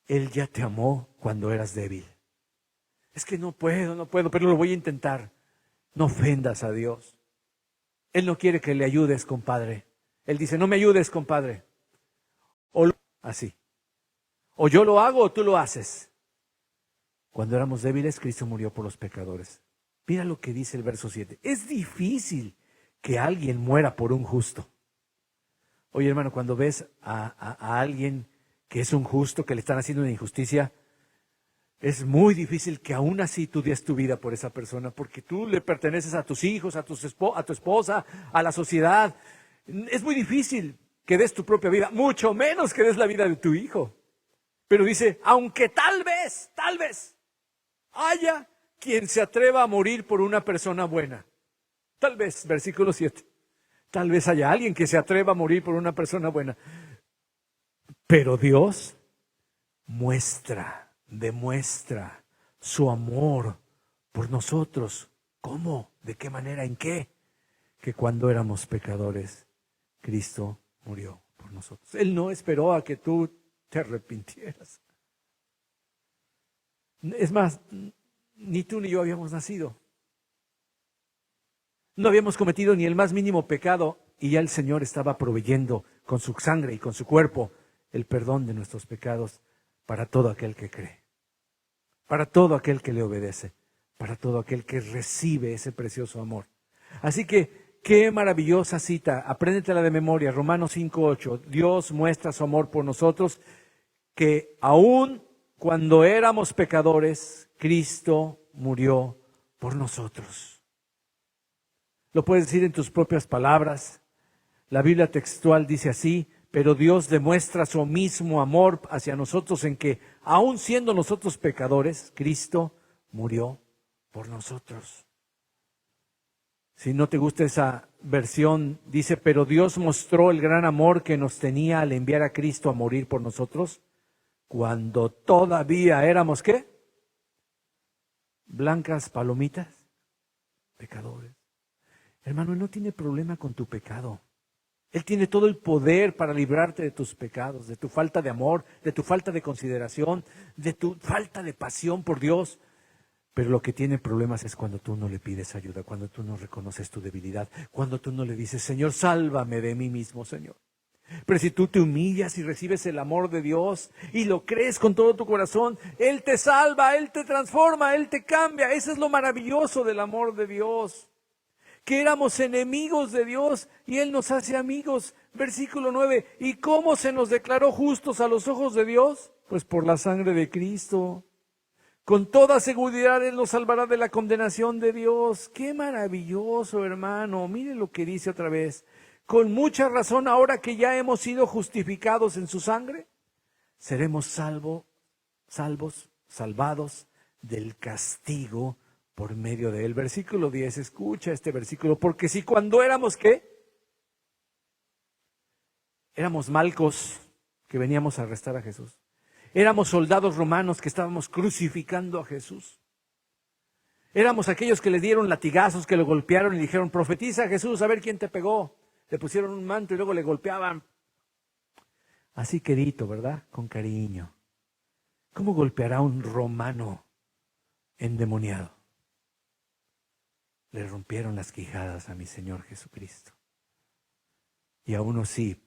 Él ya te amó cuando eras débil. Es que no puedo, pero lo voy a intentar. No ofendas a Dios. Él no quiere que le ayudes, compadre. Él dice, no me ayudes, compadre. Así. O yo lo hago o tú lo haces. Cuando éramos débiles, Cristo murió por los pecadores. Mira lo que dice el verso 7. Es difícil que alguien muera por un justo. Oye, hermano, cuando ves a alguien que es un justo, que le están haciendo una injusticia, es muy difícil que aún así tú des tu vida por esa persona, porque tú le perteneces a tus hijos, a tu esposa, a la sociedad. Es muy difícil que des tu propia vida, mucho menos que des la vida de tu hijo. Pero dice, aunque tal vez haya quien se atreva a morir por una persona buena. Tal vez, versículo 7. Tal vez haya alguien que se atreva a morir por una persona buena. Pero Dios demuestra su amor por nosotros. ¿Cómo? ¿De qué manera? ¿En qué? Que cuando éramos pecadores, Cristo murió por nosotros. Él no esperó a que tú te arrepintieras. Es más, ni tú ni yo habíamos nacido. No habíamos cometido ni el más mínimo pecado y ya el Señor estaba proveyendo con su sangre y con su cuerpo el perdón de nuestros pecados para todo aquel que cree, para todo aquel que le obedece, para todo aquel que recibe ese precioso amor. Así que, qué maravillosa cita, apréndetela de memoria, Romanos 5:8. Dios muestra su amor por nosotros, que aún cuando éramos pecadores, Cristo murió por nosotros. Lo puedes decir en tus propias palabras. La Biblia textual dice así, pero Dios demuestra su mismo amor hacia nosotros en que, aun siendo nosotros pecadores, Cristo murió por nosotros. Si no te gusta esa versión, dice, pero Dios mostró el gran amor que nos tenía al enviar a Cristo a morir por nosotros, cuando todavía éramos, ¿qué? Blancas palomitas, pecadores. Hermano, Él no tiene problema con tu pecado. Él tiene todo el poder para librarte de tus pecados, de tu falta de amor, de tu falta de consideración, de tu falta de pasión por Dios. Pero lo que tiene problemas es cuando tú no le pides ayuda, cuando tú no reconoces tu debilidad, cuando tú no le dices, Señor, sálvame de mí mismo, Señor. Pero si tú te humillas y recibes el amor de Dios y lo crees con todo tu corazón, Él te salva, Él te transforma, Él te cambia. Eso es lo maravilloso del amor de Dios. Que éramos enemigos de Dios y Él nos hace amigos. Versículo 9. ¿Y cómo se nos declaró justos a los ojos de Dios? Pues por la sangre de Cristo. Con toda seguridad Él nos salvará de la condenación de Dios. ¡Qué maravilloso, hermano! Mire lo que dice otra vez. Con mucha razón, ahora que ya hemos sido justificados en su sangre, seremos salvados del castigo por medio de él. Versículo 10, escucha este versículo, porque si cuando éramos, ¿qué? Éramos malcos que veníamos a arrestar a Jesús. Éramos soldados romanos que estábamos crucificando a Jesús. Éramos aquellos que le dieron latigazos, que lo golpearon y dijeron, profetiza a Jesús, a ver quién te pegó. Le pusieron un manto y luego le golpeaban. Así quedito, ¿verdad? Con cariño. ¿Cómo golpeará un romano endemoniado? Le rompieron las quijadas a mi Señor Jesucristo. Y a uno sí,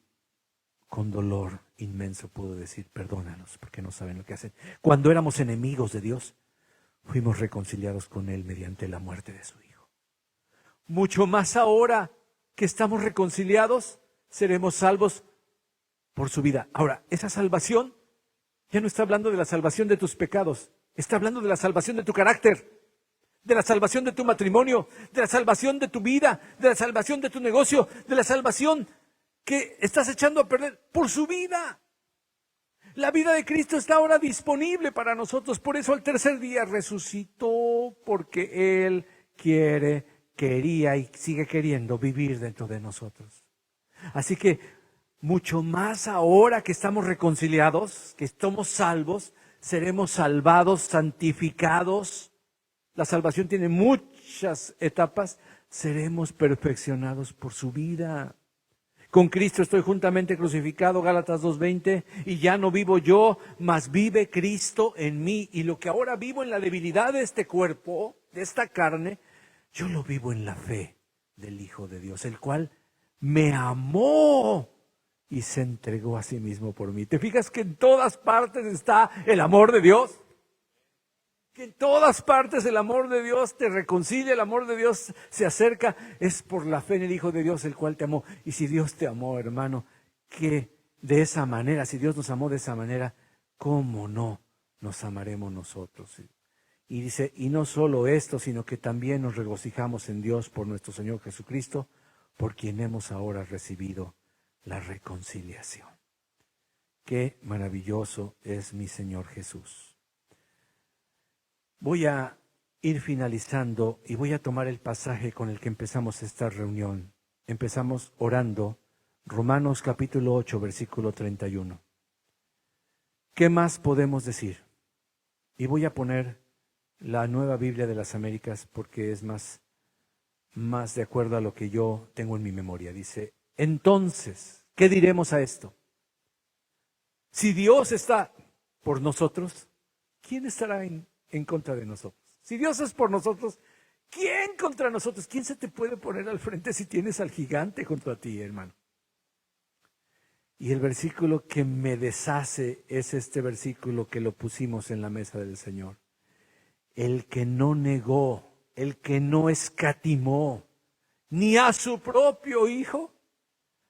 con dolor inmenso pudo decir, perdónalos porque no saben lo que hacen. Cuando éramos enemigos de Dios, fuimos reconciliados con Él mediante la muerte de su Hijo. Mucho más ahora que estamos reconciliados, seremos salvos por su vida. Ahora, esa salvación ya no está hablando de la salvación de tus pecados, está hablando de la salvación de tu carácter, de la salvación de tu matrimonio, de la salvación de tu vida, de la salvación de tu negocio, de la salvación que estás echando a perder por su vida. La vida de Cristo está ahora disponible para nosotros. Por eso al tercer día resucitó, porque Él quería y sigue queriendo vivir dentro de nosotros. Así que mucho más ahora que estamos reconciliados, que estamos salvos, seremos salvados, santificados. La salvación tiene muchas etapas. Seremos perfeccionados por su vida. Con Cristo estoy juntamente crucificado, Gálatas 2:20, y ya no vivo yo, mas vive Cristo en mí. Y lo que ahora vivo en la debilidad de este cuerpo, de esta carne, yo lo vivo en la fe del Hijo de Dios, el cual me amó y se entregó a sí mismo por mí. ¿Te fijas que en todas partes está el amor de Dios? Que en todas partes el amor de Dios te reconcilia, el amor de Dios se acerca. Es por la fe en el Hijo de Dios el cual te amó. Y si Dios te amó, hermano, que de esa manera, si Dios nos amó de esa manera, ¿cómo no nos amaremos nosotros? Y dice, y no solo esto, sino que también nos regocijamos en Dios por nuestro Señor Jesucristo, por quien hemos ahora recibido la reconciliación. Qué maravilloso es mi Señor Jesús. Voy a ir finalizando y voy a tomar el pasaje con el que empezamos esta reunión. Empezamos orando, Romanos capítulo 8, versículo 31. ¿Qué más podemos decir? Y voy a poner la Nueva Biblia de las Américas porque es más de acuerdo a lo que yo tengo en mi memoria. Dice, entonces, ¿qué diremos a esto? Si Dios está por nosotros, ¿quién estará en contra de nosotros? Si Dios es por nosotros, ¿quién contra nosotros? ¿Quién se te puede poner al frente si tienes al gigante contra ti, hermano? Y el versículo que me deshace es este versículo que lo pusimos en la mesa del Señor. El que no negó, el que no escatimó, ni a su propio Hijo,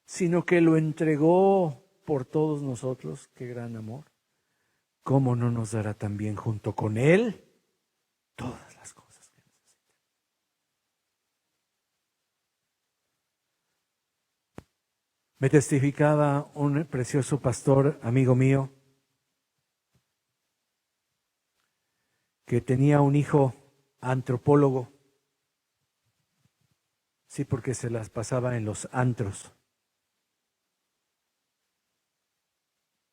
sino que lo entregó por todos nosotros, qué gran amor. ¿Cómo no nos dará también junto con Él todas las cosas que necesita? Me testificaba un precioso pastor, amigo mío, que tenía un hijo antropólogo. Sí, porque se las pasaba en los antros.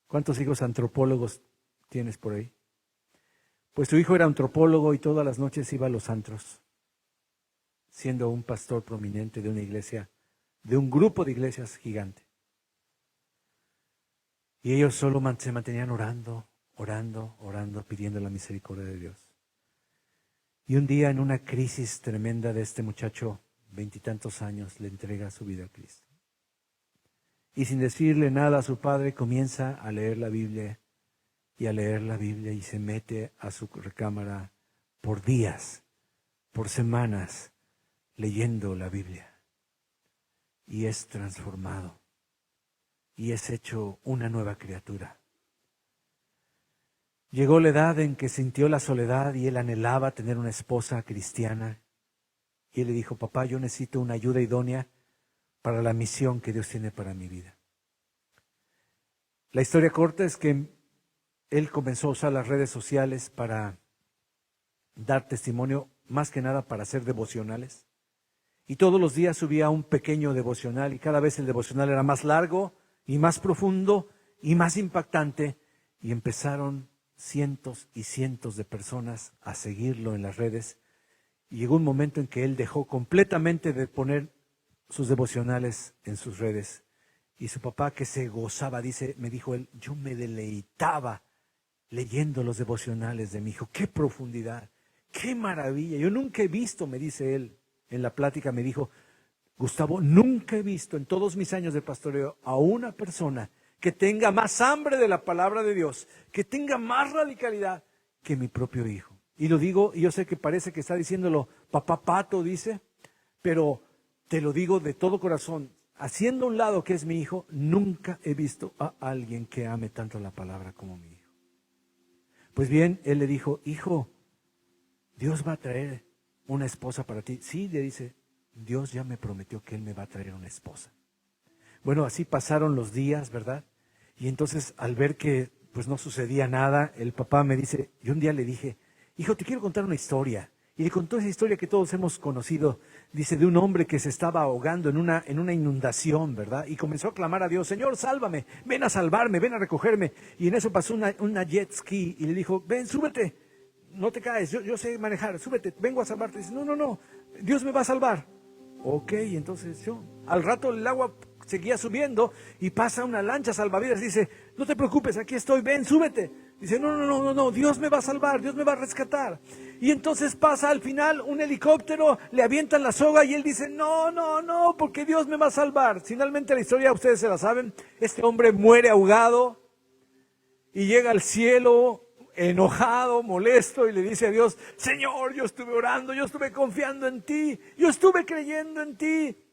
¿Cuántos hijos antropólogos tienes por ahí? Pues su hijo era antropólogo y todas las noches iba a los antros, siendo un pastor prominente de una iglesia, de un grupo de iglesias gigante. Y ellos solo se mantenían orando, pidiendo la misericordia de Dios. Y un día, en una crisis tremenda de este muchacho, 20 y tantos años, le entrega su vida a Cristo. Y sin decirle nada a su padre, comienza a leer la Biblia y a leer la Biblia y se mete a su recámara por días, por semanas, leyendo la Biblia. Y es transformado y es hecho una nueva criatura. Llegó la edad en que sintió la soledad y él anhelaba tener una esposa cristiana. Y él le dijo, papá, yo necesito una ayuda idónea para la misión que Dios tiene para mi vida. La historia corta es que él comenzó a usar las redes sociales para dar testimonio, más que nada para hacer devocionales. Y todos los días subía un pequeño devocional y cada vez el devocional era más largo y más profundo y más impactante. Y empezaron cientos y cientos de personas a seguirlo en las redes. Y llegó un momento en que él dejó completamente de poner sus devocionales en sus redes. Y su papá, que se gozaba, me dijo él, yo me deleitaba leyendo los devocionales de mi hijo. ¡Qué profundidad! ¡Qué maravilla! Yo nunca he visto, me dice él, en la plática me dijo, Gustavo, nunca he visto en todos mis años de pastoreo a una persona que tenga más hambre de la palabra de Dios, que tenga más radicalidad que mi propio hijo. Y lo digo, y yo sé que parece que está diciéndolo papá Pato, dice, pero te lo digo de todo corazón, haciendo a un lado que es mi hijo, nunca he visto a alguien que ame tanto la palabra como mi hijo. Pues bien, él le dijo, hijo, Dios va a traer una esposa para ti. Sí, le dice, Dios ya me prometió que Él me va a traer una esposa. Bueno, así pasaron los días, ¿verdad? Y entonces, al ver que pues no sucedía nada, el papá me dice, yo un día le dije, hijo, te quiero contar una historia. Y le contó esa historia que todos hemos conocido, dice, de un hombre que se estaba ahogando en una inundación, ¿verdad? Y comenzó a clamar a Dios, Señor, sálvame, ven a salvarme, ven a recogerme. Y en eso pasó una jet ski y le dijo, ven, súbete, no te caes, yo sé manejar, súbete, vengo a salvarte. Dice, no, Dios me va a salvar. Ok, entonces al rato el agua seguía subiendo y pasa una lancha salvavidas. Dice, no te preocupes, aquí estoy, ven, súbete. Dice, no, Dios me va a salvar, Dios me va a rescatar. Y entonces pasa al final un helicóptero, le avientan la soga y él dice, no, porque Dios me va a salvar. Finalmente la historia, ustedes se la saben, este hombre muere ahogado y llega al cielo enojado, molesto y le dice a Dios, Señor, yo estuve orando, yo estuve confiando en ti, yo estuve creyendo en ti.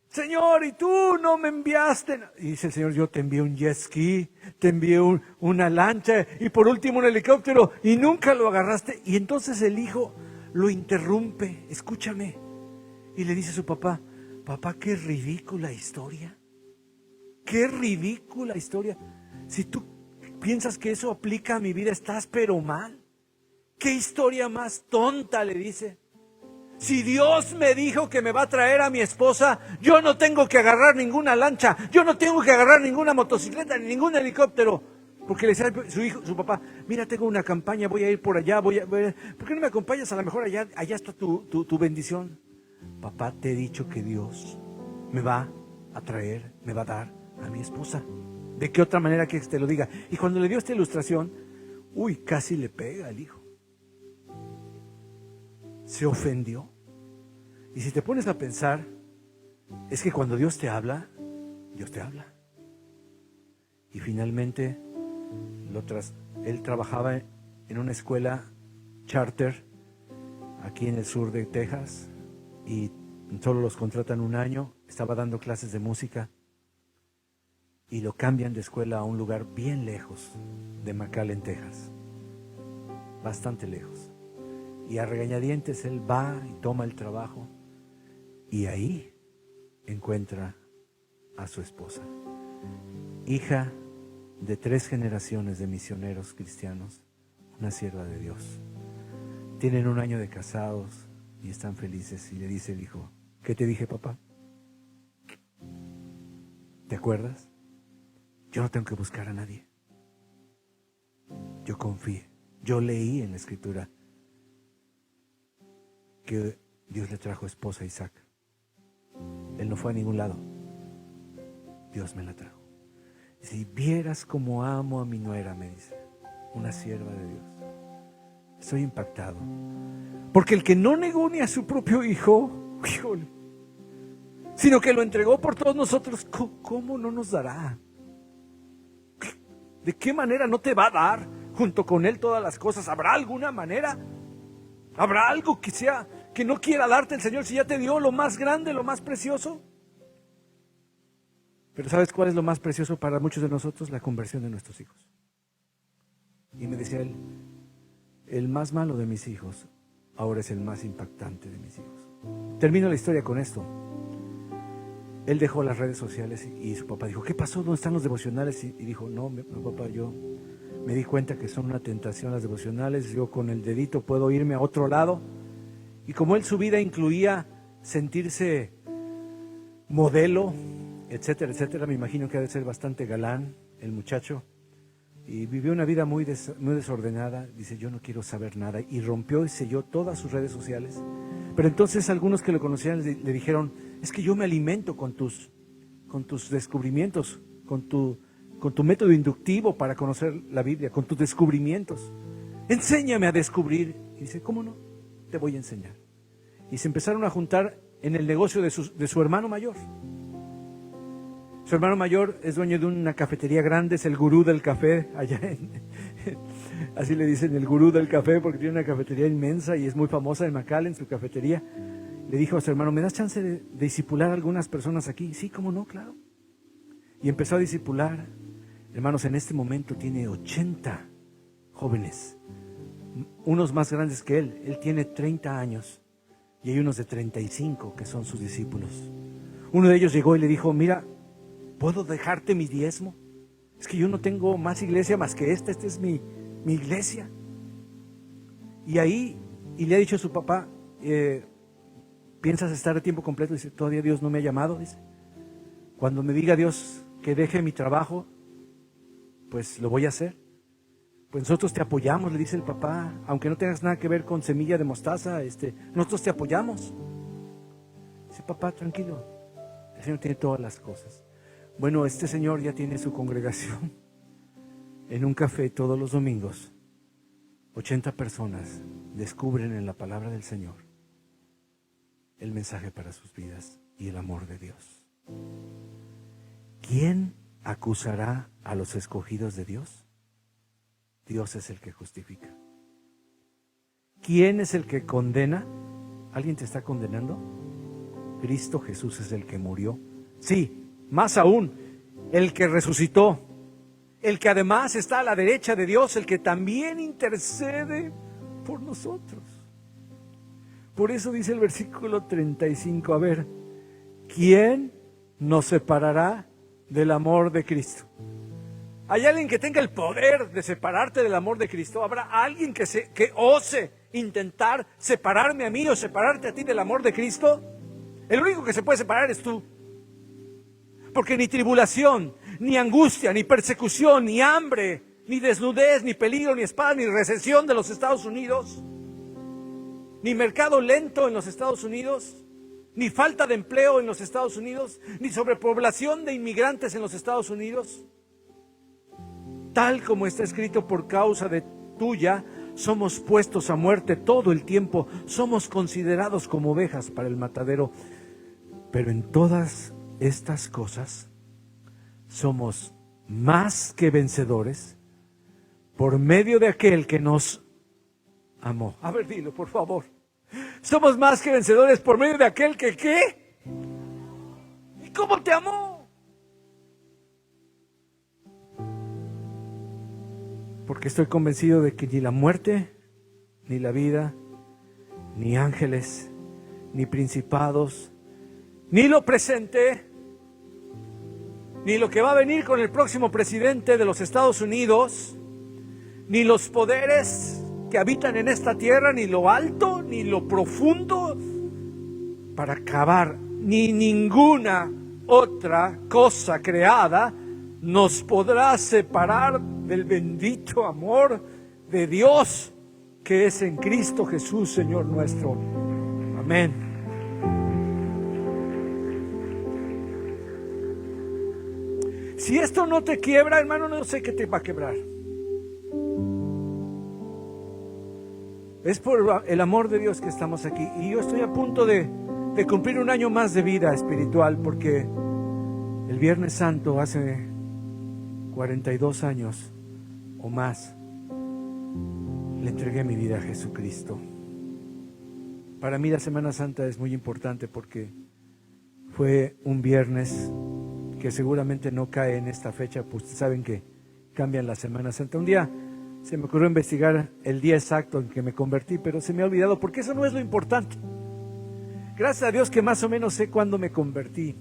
Señor, y tú no me enviaste. Y dice el Señor, yo te envié un jet ski, te envié una lancha y por último un helicóptero y nunca lo agarraste. Y entonces el hijo lo interrumpe, escúchame, y le dice a su papá, papá, qué ridícula historia. Qué ridícula historia. Si tú piensas que eso aplica a mi vida, estás pero mal. Qué historia más tonta, le dice. Si Dios me dijo que me va a traer a mi esposa, yo no tengo que agarrar ninguna lancha, yo no tengo que agarrar ninguna motocicleta ni ningún helicóptero. Porque le decía su papá, mira, tengo una campaña, voy a ir por allá, ¿por qué no me acompañas? A lo mejor allá está tu bendición. Papá, te he dicho que Dios me va a traer, me va a dar a mi esposa. ¿De qué otra manera que te lo diga? Y cuando le dio esta ilustración, casi le pega al hijo. Se ofendió. Y si te pones a pensar, es que cuando Dios te habla, Dios te habla. Y finalmente, él trabajaba en una escuela charter aquí en el sur de Texas y solo los contratan un año. Estaba dando clases de música y lo cambian de escuela a un lugar bien lejos de McAllen, Texas. Bastante lejos. Y a regañadientes él va y toma el trabajo. Y ahí encuentra a su esposa, hija de 3 generaciones de misioneros cristianos, una sierva de Dios. Tienen 1 año de casados y están felices. Y le dice el hijo, ¿qué te dije, papá? ¿Te acuerdas? Yo no tengo que buscar a nadie. Yo confié, yo leí en la Escritura que Dios le trajo esposa a Isaac. Él no fue a ningún lado. Dios me la trajo. Si vieras cómo amo a mi nuera, me dice, una sierva de Dios. Estoy impactado. Porque el que no negó ni a su propio hijo, híjole, sino que lo entregó por todos nosotros, ¿cómo no nos dará? ¿De qué manera no te va a dar junto con él todas las cosas? ¿Habrá alguna manera? ¿Habrá algo que no quiera darte el Señor si ya te dio lo más grande, lo más precioso? Pero ¿sabes cuál es lo más precioso para muchos de nosotros? La conversión de nuestros hijos. Y me decía él, el más malo de mis hijos ahora es el más impactante de mis hijos. Termino la historia con esto. Él dejó las redes sociales y su papá dijo, ¿qué pasó? ¿Dónde están los devocionales? Y dijo, no, papá, yo me di cuenta que son una tentación las devocionales. Yo con el dedito puedo irme a otro lado. Y como él su vida incluía sentirse modelo, etcétera, etcétera, me imagino que ha de ser bastante galán el muchacho. Y vivió una vida muy desordenada. Dice, yo no quiero saber nada. Y rompió y selló todas sus redes sociales. Pero entonces algunos que lo conocían le dijeron, es que yo me alimento con tus descubrimientos, con tu método inductivo para conocer la Biblia, con tus descubrimientos. Enséñame a descubrir. Y dice, ¿cómo no? Te voy a enseñar. Y se empezaron a juntar en el negocio de su hermano mayor. Su hermano mayor es dueño de una cafetería grande, es el gurú del café, así le dicen, el gurú del café, porque tiene una cafetería inmensa y es muy famosa en McAllen, su cafetería. Le dijo a su hermano, ¿me das chance de discipular a algunas personas aquí? Sí, cómo no, claro. Y empezó a discipular. Hermanos, en este momento tiene 80 jóvenes, unos más grandes que él. Él tiene 30 años y hay unos de 35 que son sus discípulos. Uno de ellos llegó y le dijo, mira, ¿puedo dejarte mi diezmo? Es que yo no tengo más iglesia más que esta es mi iglesia. Y le ha dicho a su papá, ¿piensas estar a tiempo completo? Dice, todavía Dios no me ha llamado, dice. Cuando me diga Dios que deje mi trabajo, pues lo voy a hacer. Pues nosotros te apoyamos, le dice el papá, aunque no tengas nada que ver con semilla de mostaza, nosotros te apoyamos. Dice, papá, tranquilo, el Señor tiene todas las cosas. Bueno, este señor ya tiene su congregación En un café todos los domingos, 80 personas descubren en la palabra del Señor el mensaje para sus vidas y el amor de Dios. ¿Quién acusará a los escogidos de Dios? Dios es el que justifica. ¿Quién es el que condena? ¿Alguien te está condenando? Cristo Jesús es el que murió. Sí, más aún, el que resucitó, el que además está a la derecha de Dios, el que también intercede por nosotros. Por eso dice el versículo 35, a ver, ¿quién nos separará del amor de Cristo? ¿Hay alguien que tenga el poder de separarte del amor de Cristo? ¿Habrá alguien que ose intentar separarme a mí o separarte a ti del amor de Cristo? El único que se puede separar es tú. Porque ni tribulación, ni angustia, ni persecución, ni hambre, ni desnudez, ni peligro, ni espada, ni recesión de los Estados Unidos, ni mercado lento en los Estados Unidos, ni falta de empleo en los Estados Unidos, ni sobrepoblación de inmigrantes en los Estados Unidos. Tal como está escrito, por causa de tuya, somos puestos a muerte todo el tiempo, somos considerados como ovejas para el matadero. Pero en todas estas cosas somos más que vencedores por medio de aquel que nos amó. A ver, dilo, por favor. Somos más que vencedores por medio de aquel que ¿qué? ¿Y cómo te amó? Porque estoy convencido de que ni la muerte, ni la vida, ni ángeles, ni principados, ni lo presente, ni lo que va a venir con el próximo presidente de los Estados Unidos, ni los poderes que habitan en esta tierra, ni lo alto, ni lo profundo, para acabar, ni ninguna otra cosa creada nos podrá separar del bendito amor de Dios que es en Cristo Jesús, Señor nuestro. Amén. Si esto no te quiebra, hermano, no sé qué te va a quebrar. Es por el amor de Dios que estamos aquí. Y yo estoy a punto de cumplir un año más de vida espiritual, porque el Viernes Santo, hace 42 años o más, le entregué mi vida a Jesucristo. Para mí la Semana Santa es muy importante porque fue un viernes que seguramente no cae en esta fecha, pues saben que cambian la Semana Santa. Un día se me ocurrió investigar el día exacto en que me convertí, pero se me ha olvidado, porque eso no es lo importante. Gracias a Dios que más o menos sé cuándo me convertí.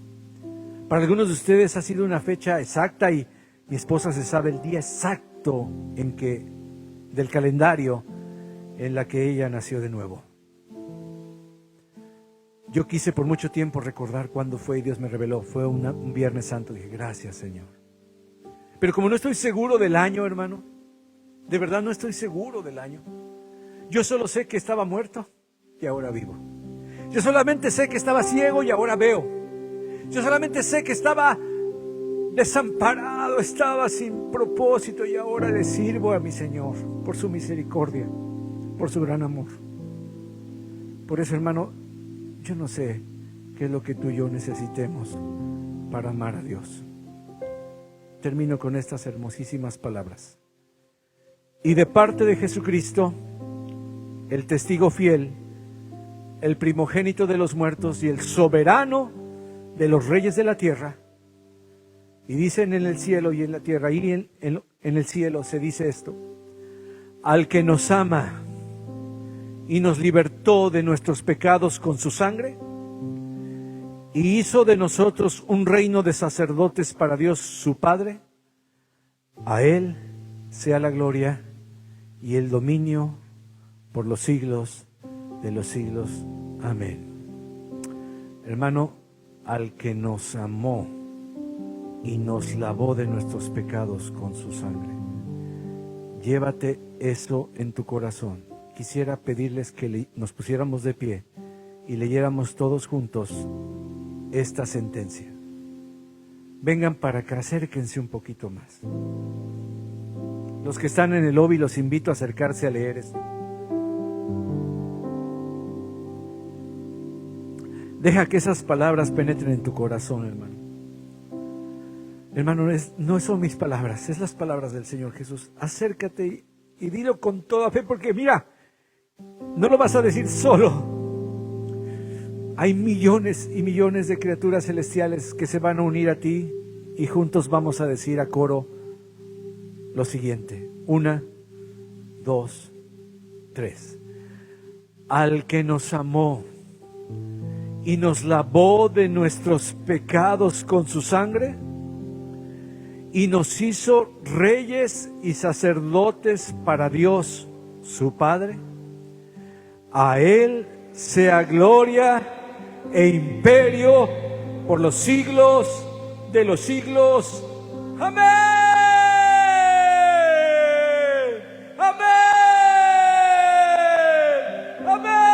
Para algunos de ustedes ha sido una fecha exacta, y mi esposa se sabe el día exacto del calendario en la que ella nació de nuevo. Yo quise por mucho tiempo recordar cuándo fue y Dios me reveló. Fue un Viernes Santo. Dije, gracias, Señor. Pero como no estoy seguro del año, hermano, de verdad no estoy seguro del año. Yo solo sé que estaba muerto y ahora vivo. Yo solamente sé que estaba ciego y ahora veo. Yo solamente sé que estaba desamparado, estaba sin propósito, y ahora le sirvo a mi Señor por su misericordia, por su gran amor. Por eso, hermano, yo no sé qué es lo que tú y yo necesitemos para amar a Dios. Termino con estas hermosísimas palabras. Y de parte de Jesucristo, el testigo fiel, el primogénito de los muertos y el soberano de los reyes de la tierra, y dicen en el cielo y en la tierra, y en el cielo se dice esto: al que nos ama y nos libertó de nuestros pecados con su sangre, y hizo de nosotros un reino de sacerdotes para Dios su Padre, a Él sea la gloria y el dominio por los siglos de los siglos. Amén. Hermano, al que nos amó y nos lavó de nuestros pecados con su sangre, llévate eso en tu corazón. Quisiera pedirles que nos pusiéramos de pie y leyéramos todos juntos esta sentencia. Vengan para acá, acérquense un poquito más. Los que están en el lobby los invito a acercarse a leer esto. Deja que esas palabras penetren en tu corazón, hermano. Hermano, no son mis palabras, es las palabras del Señor Jesús. Acércate y dilo con toda fe, porque mira, no lo vas a decir solo. Hay millones y millones de criaturas celestiales que se van a unir a ti y juntos vamos a decir a coro lo siguiente. 1, 2, 3. Al que nos amó y nos lavó de nuestros pecados con su sangre y nos hizo reyes y sacerdotes para Dios, su Padre. A Él sea gloria e imperio por los siglos de los siglos. Amén. Amén. Amén.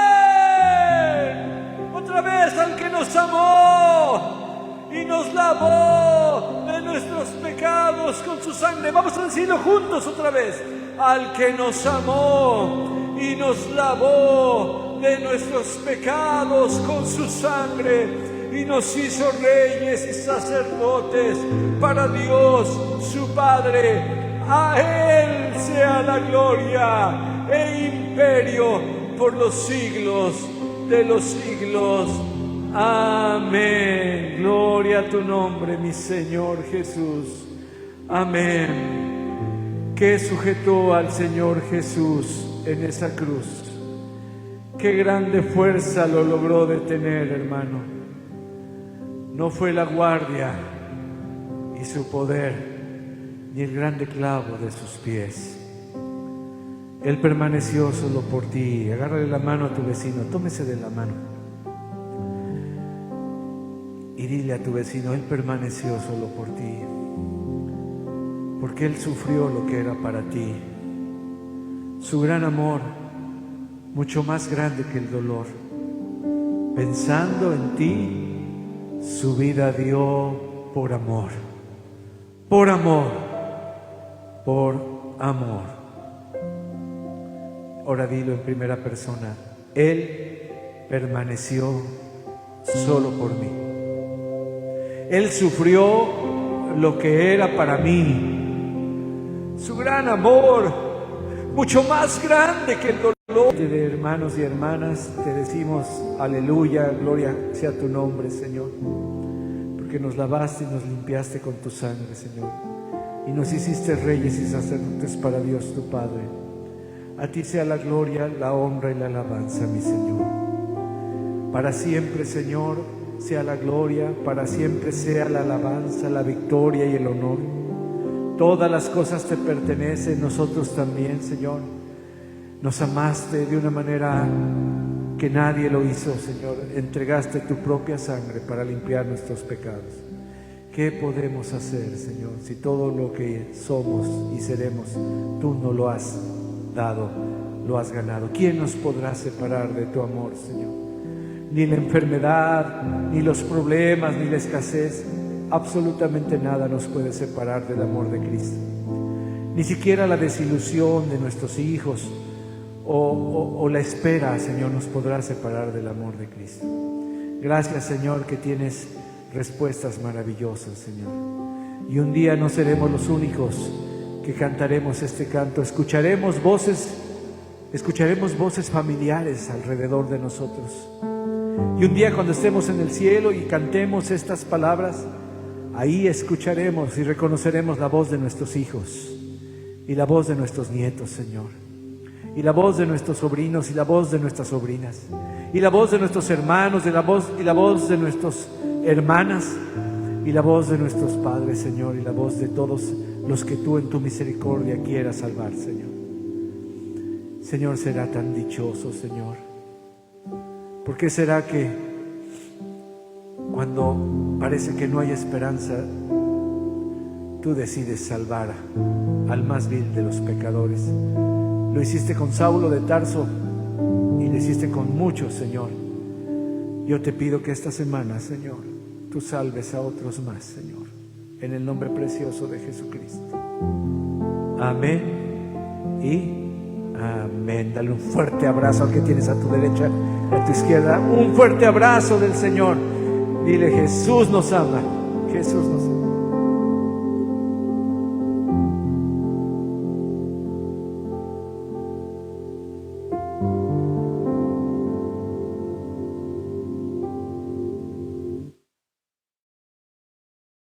Otra vez, al que nos amó y nos lavó de nuestros pecados con su sangre. Vamos a decirlo juntos otra vez. Al que nos amó y nos lavó de nuestros pecados con su sangre y nos hizo reyes y sacerdotes para Dios su Padre. A Él sea la gloria e imperio por los siglos de los siglos. Amén. Gloria a tu nombre, mi Señor Jesús. Amén. ¿Qué sujetó al Señor Jesús en esa cruz? Qué grande fuerza lo logró detener, hermano. No fue la guardia y su poder, ni el grande clavo de sus pies. Él permaneció solo por ti. Agárrale la mano a tu vecino, tómese de la mano. Y dile a tu vecino, Él permaneció solo por ti. Porque Él sufrió lo que era para ti. Su gran amor, mucho más grande que el dolor. Pensando en ti, su vida dio por amor. Por amor. Por amor. Ahora dilo en primera persona. Él permaneció solo por mí. Él sufrió lo que era para mí. Su gran amor, mucho más grande que el dolor. De hermanos y hermanas, te decimos aleluya, gloria sea tu nombre, Señor, porque nos lavaste y nos limpiaste con tu sangre, Señor, y nos hiciste reyes y sacerdotes para Dios tu Padre. A ti sea la gloria, la honra y la alabanza, mi Señor. Para siempre, Señor, sea la gloria, para siempre sea la alabanza, la victoria y el honor. Todas las cosas te pertenecen, nosotros también, Señor. Nos amaste de una manera que nadie lo hizo, Señor. Entregaste tu propia sangre para limpiar nuestros pecados. ¿Qué podemos hacer, Señor, si todo lo que somos y seremos, tú no lo has dado, lo has ganado? ¿Quién nos podrá separar de tu amor, Señor? Ni la enfermedad, ni los problemas, ni la escasez, absolutamente nada nos puede separar del amor de Cristo. Ni siquiera la desilusión de nuestros hijos o la espera, Señor, nos podrá separar del amor de Cristo. Gracias, Señor, que tienes respuestas maravillosas, Señor. Y un día no seremos los únicos que cantaremos este canto. Escucharemos voces familiares alrededor de nosotros. Y un día cuando estemos en el cielo y cantemos estas palabras, ahí escucharemos y reconoceremos la voz de nuestros hijos y la voz de nuestros nietos, Señor. Y la voz de nuestros sobrinos y la voz de nuestras sobrinas. Y la voz de nuestros hermanos y la voz de nuestras hermanas. Y la voz de nuestros padres, Señor. Y la voz de todos los que tú en tu misericordia quieras salvar, Señor. Señor, será tan dichoso, Señor. ¿Por qué será que cuando parece que no hay esperanza, tú decides salvar al más vil de los pecadores? Lo hiciste con Saulo de Tarso y lo hiciste con muchos, Señor. Yo te pido que esta semana, Señor, tú salves a otros más, Señor, en el nombre precioso de Jesucristo. Amén y amén. Dale un fuerte abrazo al que tienes a tu derecha, a tu izquierda. Un fuerte abrazo del Señor. Dile: Jesús nos ama. Jesús nos ama.